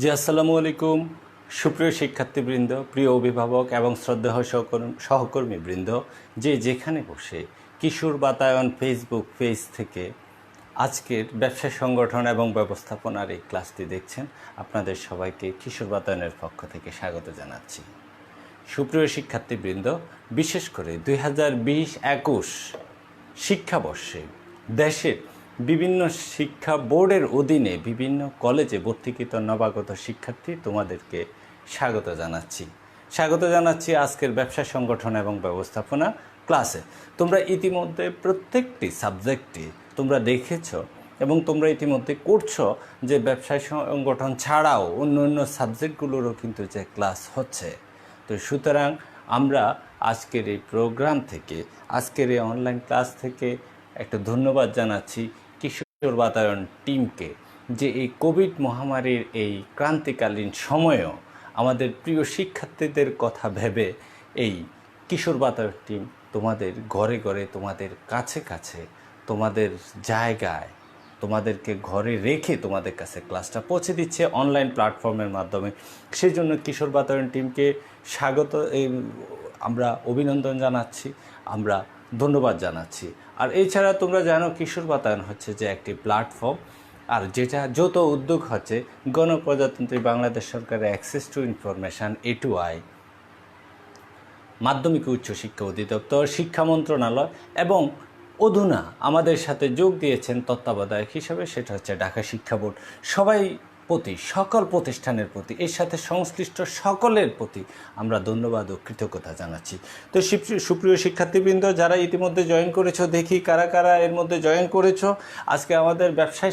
জি আসসালামু আলাইকুম। সুপ্রিয় শিক্ষার্থীবৃন্দ, প্রিয় অভিভাবক এবং শ্রদ্ধেয় সহকর্মীবৃন্দ, যে যেখানে বসে কিশোর বাতায়ন ফেসবুক পেজ থেকে আজকের ব্যবসা সংগঠন এবং ব্যবস্থাপনার এই ক্লাসটি দেখছেন, আপনাদের সবাইকে কিশোর বাতায়নের পক্ষ থেকে স্বাগত জানাচ্ছি। সুপ্রিয় শিক্ষার্থীবৃন্দ, বিশেষ করে 2020-21 শিক্ষাবর্ষে দেশের বিভিন্ন শিক্ষা বোর্ডের অধীনে বিভিন্ন কলেজে ভর্তিকৃত নবাগত শিক্ষার্থী তোমাদেরকে স্বাগত জানাচ্ছি আজকের ব্যবসা সংগঠন এবং ব্যবস্থাপনা ক্লাসে। তোমরা ইতিমধ্যে প্রত্যেকটি সাবজেক্টে তোমরা দেখেছ এবং তোমরা ইতিমধ্যে করছো যে ব্যবসায় সংগঠন ছাড়াও অন্য অন্য সাবজেক্টগুলোরও কিন্তু যে ক্লাস হচ্ছে। তো সুতরাং আমরা আজকের এই প্রোগ্রাম থেকে, আজকের এই অনলাইন ক্লাস থেকে একটা ধন্যবাদ জানাচ্ছি কিশোর বাতায়ন টিমকে, যে এই কোভিড মহামারীর এই ক্রান্তিকালীন সময়েও আমাদের প্রিয় শিক্ষার্থীদের কথা ভেবে এই কিশোর বাতায়ন টিম তোমাদের ঘরে ঘরে, তোমাদের কাছে কাছে, তোমাদের জায়গায়, তোমাদেরকে ঘরে রেখে তোমাদের কাছে ক্লাসটা পৌঁছে দিচ্ছে অনলাইন প্ল্যাটফর্মের মাধ্যমে। সেই জন্য কিশোর বাতায়ন টিমকে স্বাগত, আমরা অভিনন্দন জানাচ্ছি, আমরা ধন্যবাদ জানাচ্ছি। আর এছাড়া তোমরা জানো কিশোর বাতায়ন হচ্ছে যে একটি প্ল্যাটফর্ম, আর যেটা যত উদ্যোগ হচ্ছে গণপ্রজাতন্ত্রী বাংলাদেশ সরকারের অ্যাক্সেস টু ইনফরমেশান A2I, মাধ্যমিক উচ্চ শিক্ষা অধিদপ্তর, শিক্ষা মন্ত্রণালয় এবং অধুনা আমাদের সাথে যোগ দিয়েছেন তত্ত্বাবধায়ক হিসেবে, সেটা হচ্ছে ঢাকা শিক্ষা বোর্ড। সবাই প্রতি, সকল প্রতিষ্ঠানের প্রতি, এর সাথে সংশ্লিষ্ট সকলের প্রতি আমরা ধন্যবাদ ও কৃতজ্ঞতা জানাচ্ছি। তো সুপ্রিয় শিক্ষার্থীবৃন্দ, যারা ইতিমধ্যে জয়েন করেছো, দেখি কারা কারা এর মধ্যে জয়েন করেছো। আজকে আমাদের ব্যবসা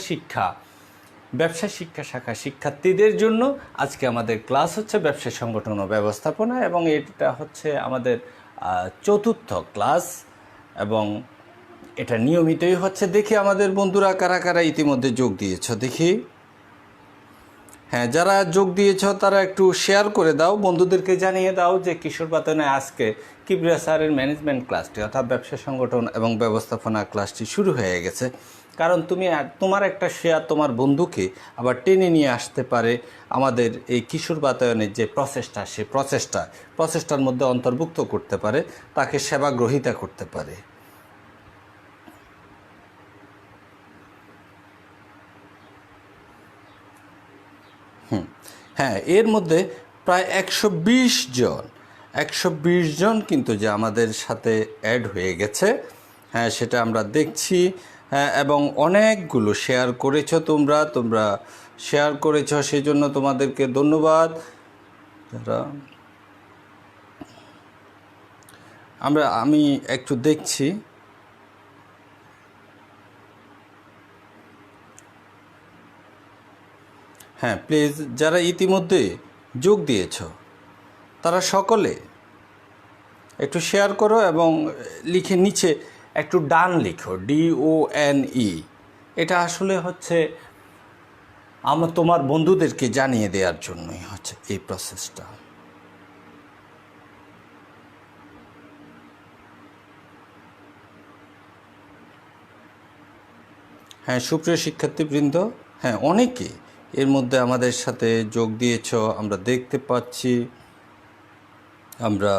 শিক্ষা শাখা শিক্ষার্থীদের জন্য আজকে আমাদের ক্লাস হচ্ছে ব্যবসা সংগঠন ও ব্যবস্থাপনা, এবং এটা হচ্ছে আমাদের চতুর্থ ক্লাস এবং এটা নিয়মিতই হচ্ছে। দেখি আমাদের বন্ধুরা কারা কারা ইতিমধ্যে যোগ দিয়েছ, দেখি। হ্যাঁ, যারা যোগ দিয়েছ তারা একটু শেয়ার করে দাও, বন্ধুদেরকে জানিয়ে দাও যে কিশোর বাতায়নে আজকে কিবরিয়া স্যারের ম্যানেজমেন্ট ক্লাসটি অর্থাৎ ব্যবসা সংগঠন এবং ব্যবস্থাপনা ক্লাসটি শুরু হয়ে গেছে। কারণ তোমার একটা শেয়ার তোমার বন্ধুকে আবার টেনে নিয়ে আসতে পারে আমাদের এই কিশোর বাতায়নের যে প্রচেষ্টা, সে প্রচেষ্টার মধ্যে অন্তর্ভুক্ত করতে পারে, তাকে সেবা গ্রহীতা করতে পারে। হ্যাঁ, এর মধ্যে প্রায় 120 জন কিন্তু যে আমাদের সাথে অ্যাড হয়ে গেছে, হ্যাঁ সেটা আমরা দেখছি। হ্যাঁ, এবং অনেকগুলো শেয়ার করেছো তোমরা শেয়ার করেছো, সেই জন্য তোমাদেরকে ধন্যবাদ। আমি একটু দেখছি। হ্যাঁ, প্লিজ যারা ইতিমধ্যে যোগ দিয়েছ তারা সকলে একটু শেয়ার করো এবং লিখে নিচে একটু ডান লিখো, DONE। এটা আসলে হচ্ছে তোমার বন্ধুদেরকে জানিয়ে দেওয়ার জন্যই হচ্ছে এই প্রসেসটা। হ্যাঁ, সুপ্রিয় শিক্ষার্থীবৃন্দ, হ্যাঁ অনেকে এর মধ্যে আমাদের সাথে যোগ দিয়েছ, আমরা দেখতে পাচ্ছি। আমরা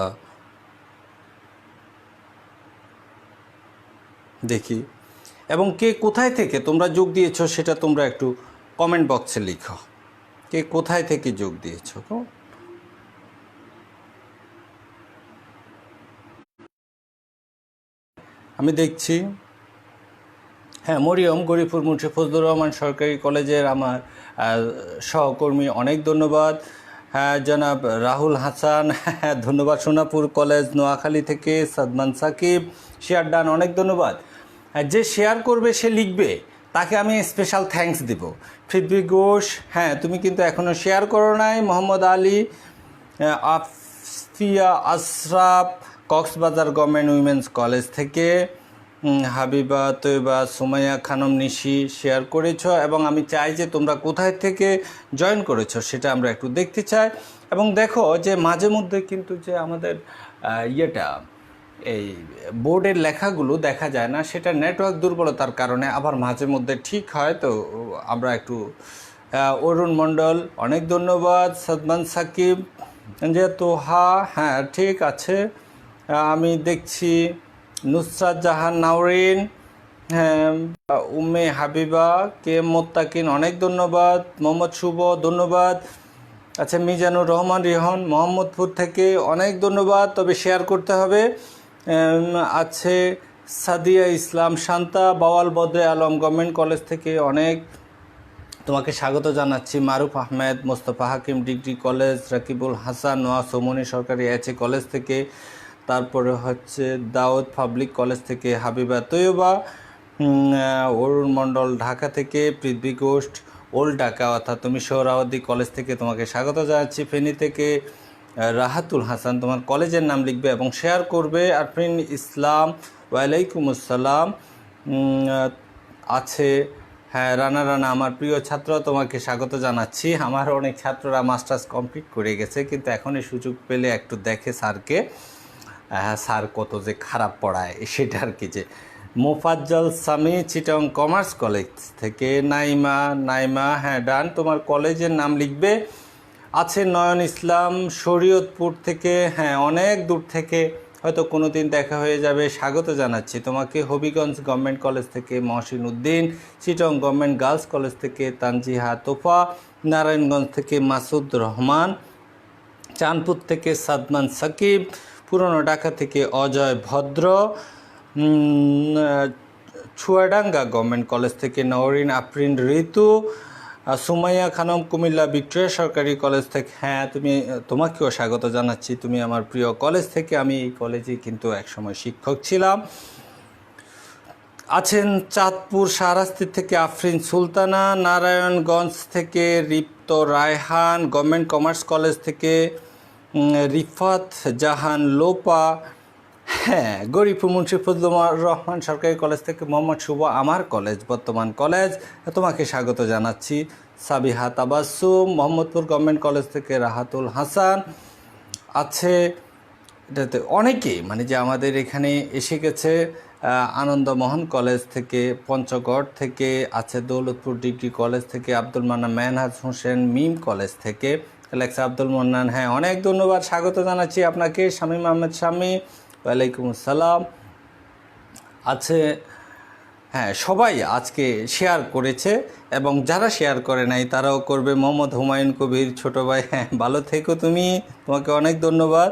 দেখি, এবং কে কোথায় থেকে তোমরা যোগ দিয়েছ সেটা তোমরা একটু কমেন্ট বক্সে লিখো, কে কোথায় থেকে যোগ দিয়েছ। আমি দেখছি। হ্যাঁ, মরিয়ম গরিপুর মুন্সি ফজলুর রহমান সরকারি কলেজের আমার সহকর্মী, অনেক ধন্যবাদ। হ্যাঁ, জনাব রাহুল হাসান, হ্যাঁ ধন্যবাদ। সোনাপুর কলেজ নোয়াখালী থেকে সাদমান সাকিব, শেয়ার ডান, অনেক ধন্যবাদ। হ্যাঁ, যে শেয়ার করবে সে লিখবে, তাকে আমি স্পেশাল থ্যাঙ্কস দিব। পৃথ্বী ঘোষ, হ্যাঁ তুমি কিন্তু এখনও শেয়ার করো নাই। Mohammad Ali, Afia Ashraf Cox's Bazar government women's college থেকে, হাবিবা তৈবা, সুমাইয়া খানম নিশি শেয়ার করেছ, এবং আমি চাই যে তোমরা কোথায় থেকে জয়েন করেছ সেটা আমরা একটু দেখতে চাই। এবং দেখো যে মাঝে মধ্যে কিন্তু যে আমাদের এই বোর্ডের লেখাগুলো দেখা যায় না, সেটা নেটওয়ার্ক দুর্বলতার কারণে আবার মাঝে মধ্যে ঠিক হয়। তো আমরা একটু অরুণ মণ্ডল অনেক ধন্যবাদ। সাদমান সাকিব যে তোহা, হ্যাঁ ঠিক আছে, আমি দেখছি। নুসরাত জাহান নাওরিন, হ্যাঁ, উম্মে হাবিবা, কে মোত্তাকিন অনেক ধন্যবাদ। মোহাম্মদ শুভ ধন্যবাদ। আচ্ছা, মিজানুর রহমান রিহন মোহাম্মদপুর থেকে অনেক ধন্যবাদ, তবে শেয়ার করতে হবে। আছে সাদিয়া ইসলাম শান্তা, বাওয়াল বদরে আলম গভর্নমেন্ট কলেজ থেকে অনেক তোমাকে স্বাগত জানাচ্ছি। মারুফ আহমেদ, মোস্তফা হাকিম ডিগ্রি কলেজ, রাকিবুল হাসান নোয়া সোমনি সরকারি এইচএ কলেজ থেকে, তারপরে হচ্ছে দাউদ পাবলিক কলেজ থেকে হাবিবা তৈয়বা, অরুণ মণ্ডল ঢাকা থেকে, পৃথ্বী ঘোষ ওল্ড ঢাকা অর্থাৎ তুমি সোহরাওয়ার্দী কলেজ থেকে তোমাকে স্বাগত জানাচ্ছি। ফেনী থেকে রাহাতুল হাসান, তোমার কলেজের নাম লিখবে এবং শেয়ার করবে। আরফিন ইসলাম ওয়ালাইকুম আসসালাম আছে। হ্যাঁ, রানা আমার প্রিয় ছাত্র, তোমাকে স্বাগত জানাচ্ছি। আমার অনেক ছাত্ররা মাস্টার্স কমপ্লিট করে গেছে, কিন্তু এখন এই সুযোগ পেলে একটু দেখে স্যারকে, স্যার কত যে খারাপ পড়ায় সেটা আর কি। যে মোফাজ্জল সামি চিটং কমার্স কলেজ থেকে, নাইমা হ্যাঁ ডান, তোমার কলেজের নাম লিখবে। আছে নয়ন ইসলাম শরীয়তপুর থেকে, হ্যাঁ অনেক দূর থেকে, হয়তো কোনো দিন দেখা হয়ে যাবে, স্বাগত জানাচ্ছি তোমাকে। হবিগঞ্জ গভর্নমেন্ট কলেজ থেকে মহসিন উদ্দিন, চিটং গভর্নমেন্ট গার্লস কলেজ থেকে তানজিহা তোফা, নারায়ণগঞ্জ থেকে মাসুদ রহমান, চাঁদপুর থেকে সাদমান সাকিব, পুরনো ঢাকা থেকে অজয় ভদ্র, চুয়াডাঙ্গা গভর্নমেন্ট কলেজ থেকে নওরিন আফরিন ঋতু, সুমাইয়া খানম কুমিল্লা ভিক্টোরিয়া সরকারি কলেজ থেকে, হ্যাঁ তোমাকেও স্বাগত জানাচ্ছি, তুমি আমার প্রিয় কলেজ থেকে। আমি এই কলেজে কিন্তু একসময় শিক্ষক ছিলাম। আছেন চাঁদপুর শাহরাস্তি থেকে আফরিন সুলতানা, নারায়ণগঞ্জ থেকে রিপ্ত রায়হান, গভর্নমেন্ট কমার্স কলেজ থেকে রিফাত জাহান লোপা, হ্যাঁ গরিবপুর মুন্সিফুজ্জামান রহমান সরকারি কলেজ থেকে মোহাম্মদ শুভ, আমার কলেজ বর্তমান কলেজ, তোমাকে স্বাগত জানাচ্ছি। সাবিহা তাবাসসুম, মোহাম্মদপুর গভর্নমেন্ট কলেজ থেকে রাহাতুল হাসান আছে। এটাতে অনেকেই মানে যে আমাদের এখানে এসে গেছে। আনন্দমোহন কলেজ থেকে, পঞ্চগড় থেকে আছে, দৌলতপুর ডিগ্রি কলেজ থেকে আব্দুল মান্নান, মেহনাজ হোসেন মিম কলেজ থেকে, লেখা আব্দুল মান্নান, হ্যাঁ অনেক ধন্যবাদ, স্বাগত জানাচ্ছি আপনাকে। শামীম আহমেদ শামী, ওয়ালাইকুম আসসালাম আছে। হ্যাঁ, সবাই আজকে শেয়ার করেছে এবং যারা শেয়ার করে নাই তারাও করবে। মোহাম্মদ হুমায়ুন কবির ছোট ভাই, হ্যাঁ ভালো থেকো তুমি, তোমাকে অনেক ধন্যবাদ।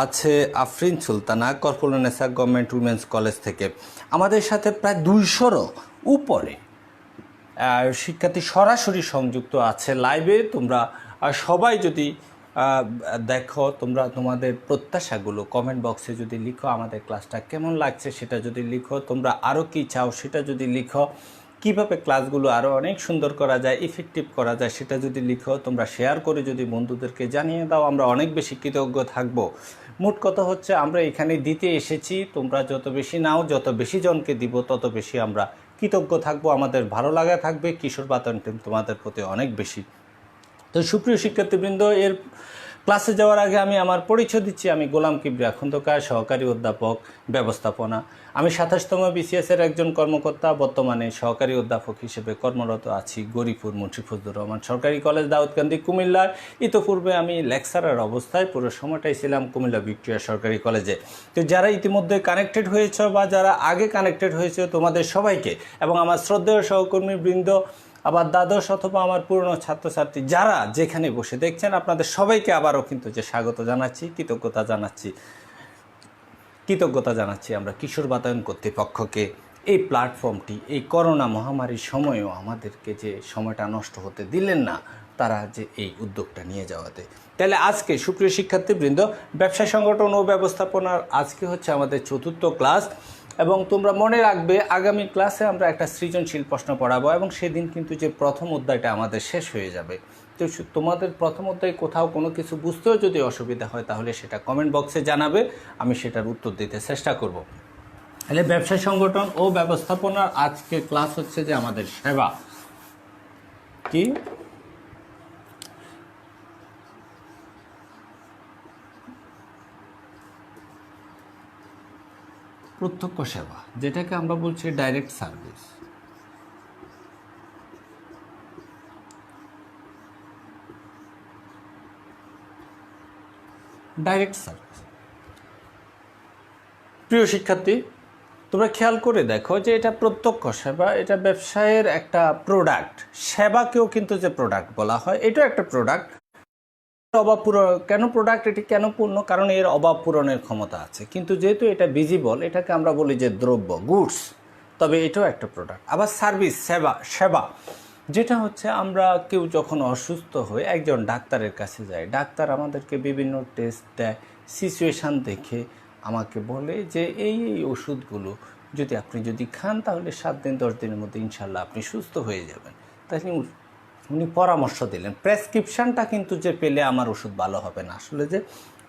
আছে আফরিন সুলতানা, কর্পোরেনেসা গভর্নমেন্ট উইমেন্স কলেজ থেকে। আমাদের সাথে প্রায় 200-রও উপরে শিক্ষার্থী সরাসরি সংযুক্ত আছে লাইভে। তোমরা সবাই যদি দেখো, তোমরা তোমাদের প্রত্যাশাগুলো কমেন্ট বক্সে যদি লিখো, আমাদের ক্লাসটা কেমন লাগছে সেটা যদি লিখো, তোমরা আরও কী চাও সেটা যদি লিখো, কীভাবে ক্লাসগুলো আরও অনেক সুন্দর করা যায়, ইফেক্টিভ করা যায় সেটা যদি লিখো, তোমরা শেয়ার করে যদি বন্ধুদেরকে জানিয়ে দাও, আমরা অনেক বেশি কৃতজ্ঞ থাকব। মোট কথা হচ্ছে আমরা এখানে দিতে এসেছি, তোমরা যত বেশি নাও, যত বেশি জনকে দিব, তত বেশি আমরা কৃতজ্ঞ থাকবো, আমাদের ভালো লাগা থাকবে। কিশোর বাতায়ন টিম তোমাদের প্রতি অনেক বেশি। তো সুপ্রিয় শিক্ষার্থীবৃন্দ, এর ক্লাসে যাওয়ার আগে আমি আমার পরিচয় দিচ্ছি। আমি গোলাম কিবরিয়া খন্দকার, সহকারী অধ্যাপক ব্যবস্থাপনা। আমি 27তম বিসিএসের একজন কর্মকর্তা, বর্তমানে সহকারী অধ্যাপক হিসেবে কর্মরত আছি গরিবপুর মুন্সিফুজ্জুর রহমান সরকারি কলেজ, দাউদকান্দি, কুমিল্লার। ইতোপূর্বে আমি লেকচারার অবস্থায় পুরো সময়টাই ছিলাম কুমিল্লা ভিক্টোরিয়া সরকারি কলেজে। তো যারা ইতিমধ্যে কানেক্টেড হয়েছে বা যারা আগে কানেক্টেড হয়েছে, তোমাদের সবাইকে এবং আমার শ্রদ্ধেয় সহকর্মীবৃন্দ, আবার দ্বাদশ অথবা আমার পুরনো ছাত্রছাত্রী যারা যেখানে বসে দেখছেন, আপনাদের সবাইকে আবারও কিন্তু যে স্বাগত জানাচ্ছি, কৃতজ্ঞতা জানাচ্ছি আমরা কিশোর বাতায়ন কর্তৃপক্ষকে। এই প্ল্যাটফর্মটি এই করোনা মহামারীর সময়েও আমাদেরকে যে সময়টা নষ্ট হতে দিলেন না, তারা যে এই উদ্যোগটা নিয়ে যাওয়াতে। তাহলে আজকে সুপ্রিয় শিক্ষার্থীবৃন্দ, ব্যবসা সংগঠন ও ব্যবস্থাপনার আজকে হচ্ছে আমাদের 4র্থ ক্লাস। এবং তোমরা মনে রাখবে, আগামী ক্লাসে আমরা একটা সৃজনশীল প্রশ্ন পড়াবো এবং সেদিন কিন্তু যে প্রথম অধ্যায়টা আমাদের শেষ হয়ে যাবে। তো তোমাদের প্রথম অধ্যায়ে কোথাও কোনো কিছু বুঝতেও যদি অসুবিধা হয়, তাহলে সেটা কমেন্ট বক্সে জানাবে, আমি সেটার উত্তর দিতে চেষ্টা করব। তাহলে ব্যবসা সংগঠন ও ব্যবস্থাপনার আজকে ক্লাস হচ্ছে যে আমাদের সেবা কি, প্রত্যক্ষ সেবা, যেটাকে আমরা বলছি ডাইরেক্ট সার্ভিস। Direct service. প্রিয় শিক্ষার্থী, তোমরা খেয়াল করে দেখো যে এটা প্রত্যক্ষ সেবা, এটা ব্যবসায়ের একটা প্রোডাক্ট। সেবাকেও কিন্তু যে প্রোডাক্ট বলা হয়, এটাও একটা প্রোডাক্ট। অভাব পূরণ কেন প্রোডাক্ট, এটি কেন পূর্ণ? কারণ এর অভাব পূরণের ক্ষমতা আছে। কিন্তু যেহেতু এটা ভিজিবল, এটাকে আমরা বলি যে দ্রব্য, গুডস। তবে এটাও একটা প্রোডাক্ট। আবার সার্ভিস, সেবা যেটা হচ্ছে আমরা কেউ যখন অসুস্থ হয়ে একজন ডাক্তারের কাছে যায়, ডাক্তার আমাদেরকে বিভিন্ন টেস্ট দেয়, সিচুয়েশান দেখে আমাকে বলে যে এই ওষুধগুলো যদি খান তাহলে 7 দিন 10 দিনের মধ্যে ইনশাল্লাহ আপনি সুস্থ হয়ে যাবেন। তাহলে উনি পরামর্শ দিলেন। প্রেসক্রিপশানটা কিন্তু যে পেলে আমার ওষুধ ভালো হবে না, আসলে যে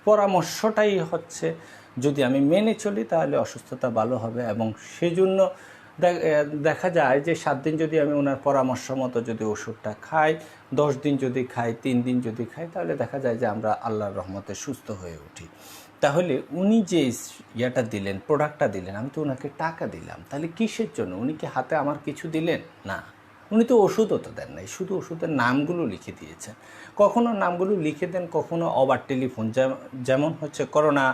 পরামর্শটাই হচ্ছে যদি আমি মেনে চলি তাহলে অসুস্থতা ভালো হবে। এবং সেজন্য দেখা যায় যে 7 দিন যদি আমি ওনার পরামর্শ মতো যদি ওষুধটা খাই, 10 দিন যদি খাই, 3 দিন যদি খাই, তাহলে দেখা যায় যে আমরা আল্লাহর রহমতে সুস্থ হয়ে উঠি। তাহলে উনি যে ইয়েটা দিলেন, প্রোডাক্টটা দিলেন, আমি তো ওনাকে টাকা দিলাম, তাহলে কিসের জন্য? উনি কি হাতে আমার কিছু দিলেন? না, উনি তো ওষুধও তো দেন নাই, শুধু ওষুধের নামগুলো লিখে দিয়েছেন। কখনো নামগুলো লিখে দেন, কখনো ওভার টেলিফোন, যেমন হচ্ছে করোনা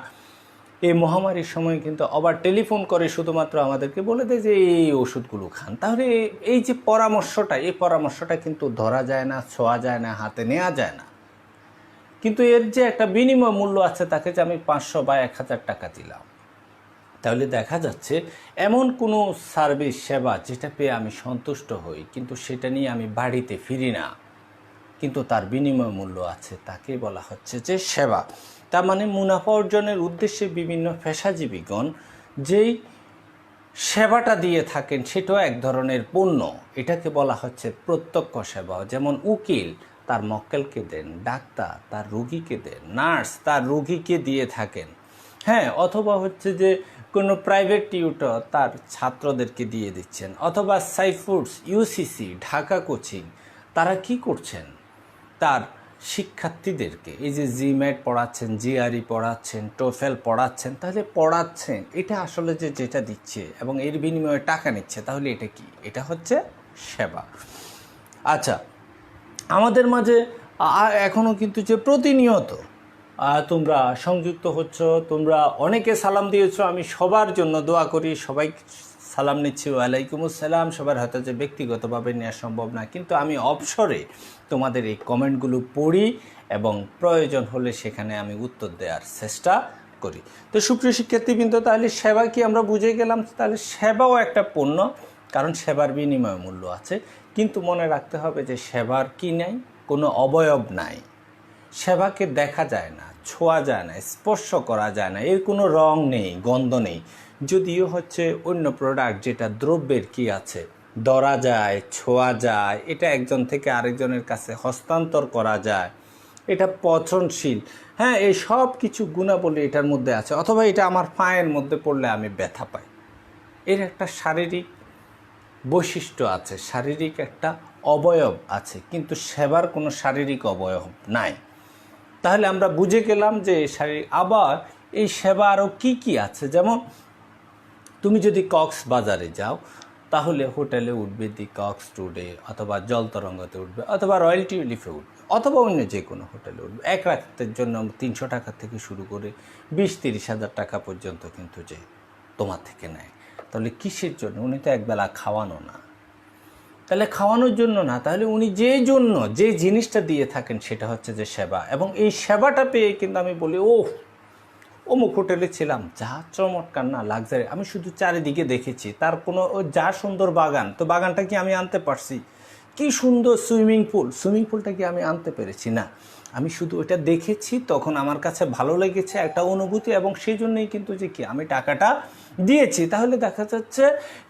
এই মহামারীর সময় কিন্তু আবার টেলিফোন করে শুধুমাত্র আমাদেরকে বলে দেয় যে এই ওষুধগুলো খান। তাহলে এই যে পরামর্শটা, এই পরামর্শটা কিন্তু ধরা যায় না, ছোঁয়া যায় না, হাতে নেওয়া যায় না। কিন্তু এর যে একটা বিনিময় মূল্য আছে, তাকে যে আমি 500 বা 1000 টাকা দিলাম, তাহলে দেখা যাচ্ছে এমন কোনো সার্ভিস, সেবা যেটা পেয়ে আমি সন্তুষ্ট হই, কিন্তু সেটা নিয়ে আমি বাড়িতে ফিরি না, কিন্তু তার বিনিময় মূল্য আছে, তাকে বলা হচ্ছে যে সেবা। তার মানে মুনাফা অর্জনের উদ্দেশ্যে বিভিন্ন পেশাজীবীগণ যেই সেবাটা দিয়ে থাকেন, সেটাও এক ধরনের পণ্য। এটাকে বলা হচ্ছে প্রত্যক্ষ সেবা। যেমন উকিল তার মক্কেলকে দেন, ডাক্তার তার রোগীকে দেন, নার্স তার রোগীকে দিয়ে থাকেন। হ্যাঁ, অথবা হচ্ছে যে কোনো প্রাইভেট টিউটর তার ছাত্রদেরকে দিয়ে দিচ্ছেন, অথবা সাইফুডস, ইউসিসি, ঢাকা কোচিং, তারা কি করছেন? তার শিক্ষার্থীদেরকে এই যে জিম্যাট পড়াচ্ছেন, জিআরই পড়াচ্ছেন, টোফেল পড়াচ্ছেন, তাহলে পড়াচ্ছেন, এটা আসলে যেটা দিচ্ছে এবং এর বিনিময়ে টাকা নিচ্ছে, তাহলে এটা কি? এটা হচ্ছে সেবা। আচ্ছা, আমাদের মাঝে এখনও কিন্তু যে প্রতিনিয়ত তোমরা সংযুক্ত হচ্ছ, তোমরা অনেকে সালাম দিয়েছো, আমি সবার জন্য দোয়া করি। সবাই সালাম নিচ্ছি, ওয়ালাইকুম আসসালাম। সবার হয়তো যে ব্যক্তিগতভাবে নেওয়া সম্ভব না, কিন্তু আমি অবসরে তোমাদের এই কমেন্টগুলো পড়ি এবং প্রয়োজন হলে সেখানে আমি উত্তর দেওয়ার চেষ্টা করি। তো সুপ্রিয় শিক্ষার্থীবৃন্দ, তাহলে সেবা কি আমরা বুঝে গেলাম? তাহলে সেবাও একটা পণ্য, কারণ সেবার বিনিময় মূল্য আছে। কিন্তু মনে রাখতে হবে যে সেবার কি নাই? কোনো অবয়ব নাই। সেবাকে দেখা যায় না, ছোঁয়া যায় না, স্পর্শ করা যায় না, এর কোনো রং নেই, গন্ধ নেই। যদিও হচ্ছে অন্য প্রোডাক্ট যেটা দ্রব্যের কি আছে, ধরা যায়, ছোঁয়া যায়, এটা একজন থেকে আরেকজনের কাছে হস্তান্তর করা যায়, এটা পচনশীল। হ্যাঁ, এই সব কিছু গুণাবলী এটার মধ্যে আছে। অথবা এটা আমার পায়ের মধ্যে পড়লে আমি ব্যথা পাই, এর একটা শারীরিক বৈশিষ্ট্য আছে, শারীরিক একটা অবয়ব আছে, কিন্তু সেবার কোনো শারীরিক অবয়ব নাই। তাহলে আমরা বুঝে গেলাম যে শারীরিক। আবার এই সেবা আরও কী আছে, যেমন তুমি যদি কক্সবাজারে যাও, তাহলে হোটেলে উঠবে দি কক্স টুডে, অথবা জলতরঙ্গতে উঠবে, অথবা রয়্যাল টিউলিপে উঠবে, অথবা অন্য যে কোনো হোটেলে উঠবে। এক রাতের জন্য 300 টাকা থেকে শুরু করে 20-30 হাজার টাকা পর্যন্ত কিন্তু যে তোমার থেকে নেয়। তাহলে কিসের জন্য? উনি তো একবেলা খাওয়ানো না। তাহলে খাওয়ানোর জন্য না, তাহলে উনি যে জিনিসটা দিয়ে থাকেন সেটা হচ্ছে যে সেবা। এবং এই সেবাটা পেয়ে কিন্তু আমি বলি, অমুক হোটেলে ছিলাম, যা চমৎকার না, লাক্সারি। আমি শুধু চারিদিকে দেখেছি, তার কোনো যা সুন্দর বাগান, তো বাগানটা কি আমি আনতে পারছি? কি সুন্দর সুইমিং পুলটা কি আমি আনতে পেরেছি? না, আমি শুধু ওটা দেখেছি, তখন আমার কাছে ভালো লেগেছে, একটা অনুভূতি, এবং সেই জন্যই কিন্তু যে কি আমি টাকাটা দিয়েছি। তাহলে দেখা যাচ্ছে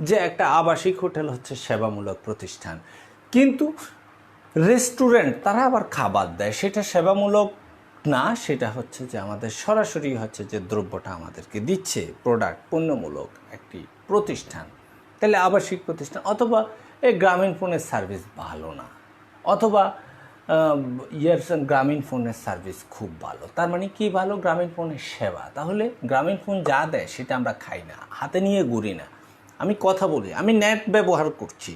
যে একটা আবাসিক হোটেল হচ্ছে সেবামূলক প্রতিষ্ঠান, কিন্তু রেস্টুরেন্ট তারা আবার খাবার দেয়, সেটা সেবামূলক না, সেটা হচ্ছে যে আমাদের সরাসরি হচ্ছে যে দ্রব্যটা আমাদেরকে দিচ্ছে, প্রোডাক্ট, পণ্যমূলক একটি প্রতিষ্ঠান। তাহলে আবাসিক প্রতিষ্ঠান, অথবা এই গ্রামীণ ফোনের সার্ভিস ভালো না, অথবা গ্রামীণ ফোনের সার্ভিস খুব ভালো। তার মানে কি ভালো? গ্রামীণ ফোনের সেবা। তাহলে গ্রামীণ ফোন যা দেয় সেটা আমরা খাই না, হাতে নিয়ে ঘুরি না। আমি কথা বলি, আমি নেট ব্যবহার করছি,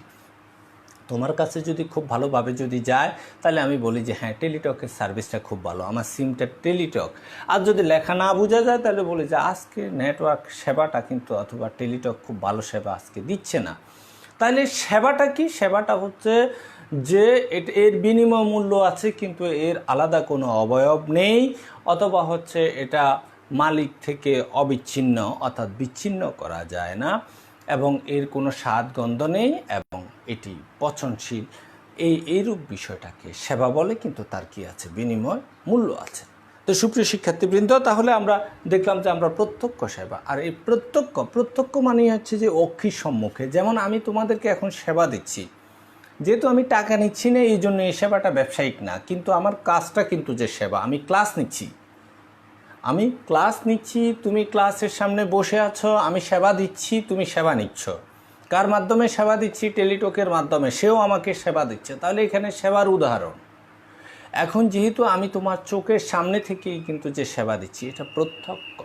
তোমার কাছে যদি খুব ভালোভাবে যদি যায় তাহলে আমি বলি যে হ্যাঁ টেলিটকের সার্ভিসটা খুব ভালো, আমার সিমটা টেলিটক। আর যদি লেখা না বোঝা যায় তাহলে বলি যে আজকে নেটওয়ার্ক সেবাটা কিন্তু অথবা টেলিটক খুব ভালো সেবা আজকে দিচ্ছে না। তাহলে সেবাটা কি? সেবাটা হচ্ছে যে এর বিনিময় মূল্য আছে কিন্তু এর আলাদা কোনো অবয়ব নেই, অথবা হচ্ছে এটা মালিক থেকে অবিচ্ছিন্ন অর্থাৎ বিচ্ছিন্ন করা যায় না, এবং এর কোনো স্বাদ গন্ধ নেই, এবং এটি পচনশীল। এইরূপ বিষয়টাকে সেবা বলে, কিন্তু তার কি আছে? বিনিময় মূল্য আছে। তো সুপ্রিয় শিক্ষার্থীবৃন্দ, তাহলে আমরা দেখলাম যে আমরা প্রত্যক্ষ সেবা, আর এই প্রত্যক্ষ মানে হচ্ছে যে অক্ষির সম্মুখে। যেমন আমি তোমাদেরকে এখন সেবা দিচ্ছি, যেহেতু আমি টাকা নিচ্ছি না এই জন্য এই সেবাটা ব্যবসায়িক না, কিন্তু আমার কাজটা কিন্তু যে সেবা। আমি ক্লাস নিচ্ছি, তুমি ক্লাসের সামনে বসে আছো, আমি সেবা দিচ্ছি, তুমি সেবা নিচ্ছ। কার মাধ্যমে সেবা দিচ্ছি? টেলিটকের মাধ্যমে, সেও আমাকে সেবা দিচ্ছে। তাহলে এখানে সেবার উদাহরণ। এখন যেহেতু আমি তোমার চোখের সামনে থেকেই কিন্তু যে সেবা দিচ্ছি, এটা প্রত্যক্ষ,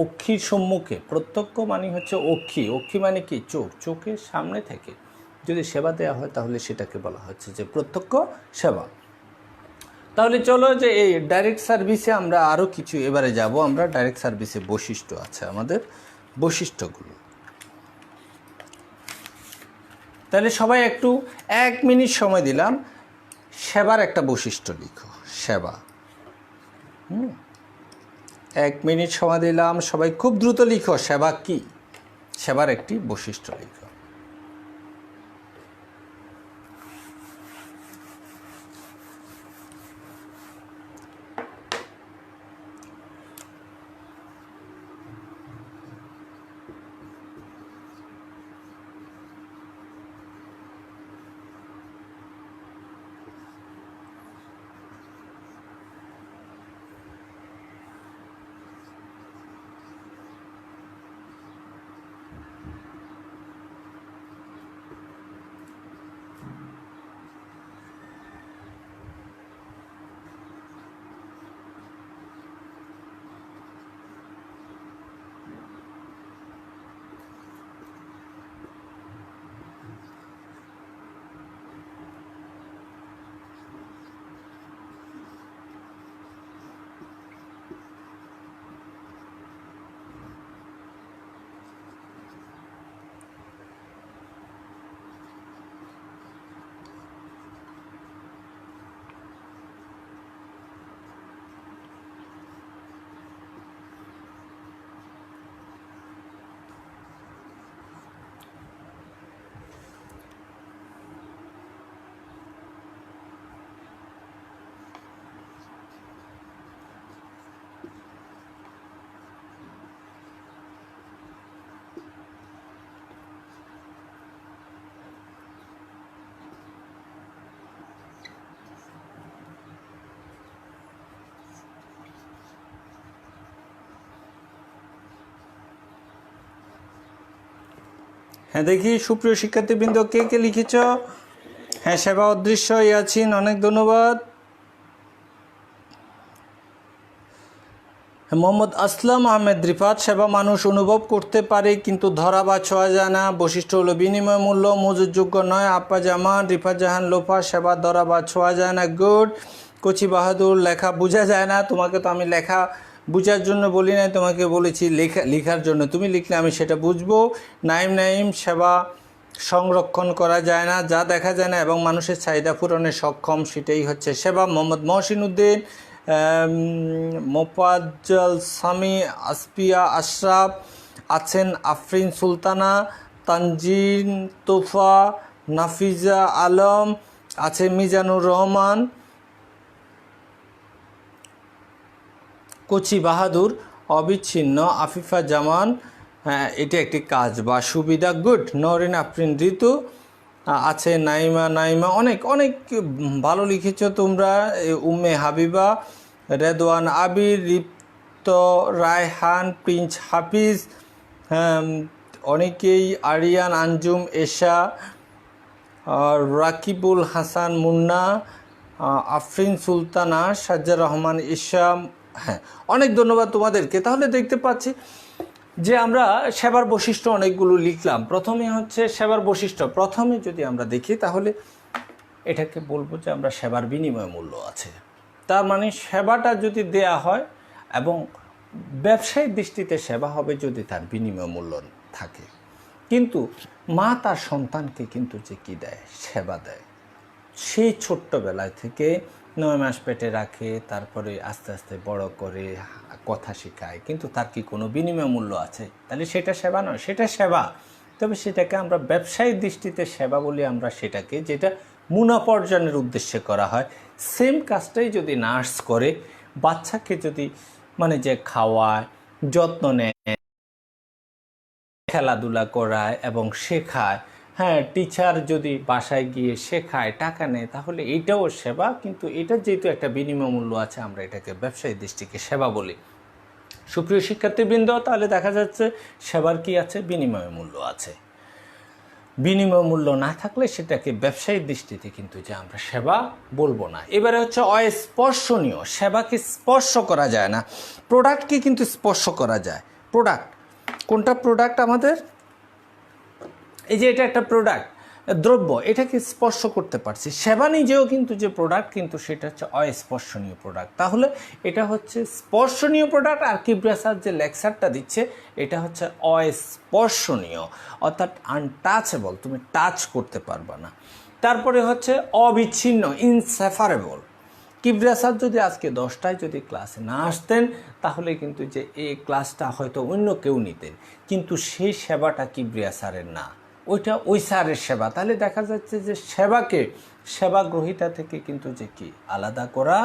অক্ষির সম্মুখে। প্রত্যক্ষ মানে হচ্ছে অক্ষি মানে কি? চোখের সামনে থেকে যদি সেবা দেওয়া হয় তাহলে সেটাকে বলা হচ্ছে যে প্রত্যক্ষ সেবা। তাহলে চলো যে এই ডাইরেক্ট সার্ভিসে আমরা আরও কিছু এবারে যাব। আমরা ডাইরেক্ট সার্ভিসে বৈশিষ্ট্য আছে আমাদের, বৈশিষ্ট্যগুলো। তাহলে সবাই একটু 1 মিনিট সময় দিলাম, সেবার একটা বৈশিষ্ট্য লিখো। সেবা, 1 মিনিট সময় দিলাম, সবাই খুব দ্রুত লিখো সেবা কি, সেবার একটি বৈশিষ্ট্য লিখো। হ্যাঁ দেখি সুপ্রিয় শিক্ষার্থীবৃন্দ কে কে লিখেছ? হ্যাঁ, সেবা অদৃশ্য ইয়াছিন, অনেক ধন্যবাদ। মোহাম্মদ আসলাম আহমেদ রিফাত, সেবা মানুষ অনুভব করতে পারে কিন্তু ধরা বা ছোঁয়া যায় না। বৈশিষ্ট্য হলো বিনিময় মূল্য, মজুরযোগ্য নয়। আপ্পা জামান, রিফাত জাহান লোফা, সেবা ধরা বা ছোঁয়া যায় না। গুড। কচি বাহাদুর, লেখা বোঝা যায় না। তোমাকে তো আমি লেখা বুঝার জন্য বলি নাই, তোমাকে বলেছি লেখার জন্য। তুমি লিখলে আমি সেটা বুঝবো। নাইম, সেবা সংরক্ষণ করা যায় না, যা দেখা যায় না এবং মানুষের চাহিদা পূরণে সক্ষম, সেটাই হচ্ছে সেবা। মোহাম্মদ মহসিন উদ্দিন, মোফাজ্জল সামি, আসপিয়া আশরাফ আছেন, আফরিন সুলতানা, তানজিন তোফা, নাফিজা আলম আছে, মিজানুর রহমান, কচি বাহাদুর, অবিচ্ছিন্ন, আফিফা জামান, হ্যাঁ এটা একটি কাজ বা সুবিধা। গুড। নরিন আফরিন ঋতু আছে, নাইমা অনেক ভালো লিখেছ তোমরা। উম্মে হাবিবা, রেদওয়ান আবির, রিপ্ত রায়হান, প্রিন্স হাফিজ, অনেকেই, আরিয়ান আঞ্জুম, এশা, রাকিবুল হাসান মুন্না, আফরিন সুলতানা, সাজ্জার রহমান ইসলাম। হ্যাঁ, অনেক ধন্যবাদ তোমাদেরকে। তাহলে দেখতে পাচ্ছি যে আমরা সেবার বৈশিষ্ট্য অনেকগুলো লিখলাম। প্রথমে হচ্ছে সেবার বৈশিষ্ট্য, প্রথমে যদি আমরা দেখি তাহলে এটাকে বলবো যে আমরা সেবার বিনিময় মূল্য আছে। তার মানে সেবাটা যদি দেয়া হয় এবং ব্যবসায়িক দৃষ্টিতে সেবা হবে যদি তার বিনিময় মূল্য থাকে। কিন্তু মা তার সন্তানকে কিন্তু যে কী দেয়, সেবা দেয়। সেই ছোট্টবেলায় থেকে 9 মাস পেটে রাখে, তারপরে আস্তে আস্তে বড় করে কথা শেখায়, কিন্তু তার কি কোনো বিনিময় মূল্য আছে? তাহলে সেটা সেবা নয়, সেটা সেবা। তবে সেটাকে আমরা ব্যবসায়িক দৃষ্টিতে সেবা বলি আমরা সেটাকে, যেটা মুনাফা অর্জনের উদ্দেশ্যে করা হয়। সেম কাজটাই যদি নার্স করে, বাচ্চাকে যদি মানে যে খাওয়ায়, যত্ন নেয়, খেলাধুলা করায় এবং শেখায়, হ্যাঁ, টিচার যদি বাসায় গিয়ে শেখায়, টাকা নেয়, তাহলে এইটাও সেবা। কিন্তু এটার যেহেতু একটা বিনিময় মূল্য আছে, আমরা এটাকে ব্যবসায়িক দৃষ্টিকে সেবা বলি। সুপ্রিয় শিক্ষার্থীবৃন্দ, তাহলে দেখা যাচ্ছে সেবার কি আছে, বিনিময় মূল্য আছে। বিনিময় মূল্য না থাকলে সেটাকে ব্যবসায়িক দৃষ্টিতে কিন্তু যে আমরা সেবা বলবো না। এবারে হচ্ছে অস্পর্শনীয়। সেবাকে স্পর্শ করা যায় না, প্রোডাক্টকে কিন্তু স্পর্শ করা যায়। প্রোডাক্ট কোনটা? প্রোডাক্ট আমাদের এই যে এটা একটা প্রোডাক্ট, দ্রব্য, এটাকে স্পর্শ করতে পারছি। সেবা নিজেও কিন্তু যে প্রোডাক্ট, কিন্তু সেটা হচ্ছে অস্পর্শনীয় প্রোডাক্ট। তাহলে এটা হচ্ছে স্পর্শনীয় প্রোডাক্ট, আর কিবরিয়া স্যার যে লেকচারটা দিচ্ছে এটা হচ্ছে অস্পর্শনীয়, অর্থাৎ আনটাচেবল, তুমি টাচ করতে পারবা না। তারপরে হচ্ছে অবিচ্ছিন্ন, ইনসেপারেবল। কিবরিয়া স্যার যদি আজকে 10টায় যদি ক্লাসে না আসতেন, তাহলে কিন্তু যে এই ক্লাসটা হয়তো অন্য কেউ নিতেন, কিন্তু সেই সেবাটা কিবরিয়া স্যারের না, ওইটা ওই স্যারের সেবা। তাহলে দেখা যাচ্ছে যে সেবাকে সেবা গ্রহীতা থেকে কিন্তু যে কি আলাদা করা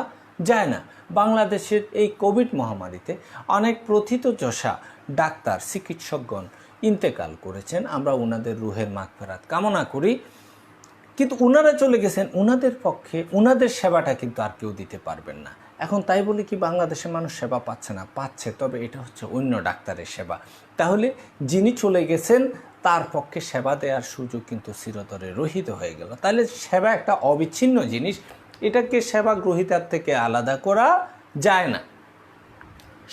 যায় না। বাংলাদেশের এই কোভিড মহামারীতে অনেক প্রথিতযশা ডাক্তার, চিকিৎসকগণ ইন্তেকাল করেছেন, আমরা ওনাদের রুহের মাগফিরাত কামনা করি। কিন্তু ওনারা চলে গেছেন, ওনাদের পক্ষে ওনাদের সেবাটা কিন্তু আর কেউ দিতে পারবেন না। এখন তাই বলে কি বাংলাদেশের মানুষ সেবা পাচ্ছে না? পাচ্ছে, তবে এটা হচ্ছে অন্য ডাক্তারের সেবা। তাহলে যিনি চলে গেছেন তার পক্ষে সেবা দেওয়ার সুযোগ কিন্তু চিরতরে রহিত হয়ে গেল। তাহলে সেবা একটা অবিচ্ছিন্ন জিনিস, এটাকে সেবা গ্রহীতার থেকে আলাদা করা যায় না।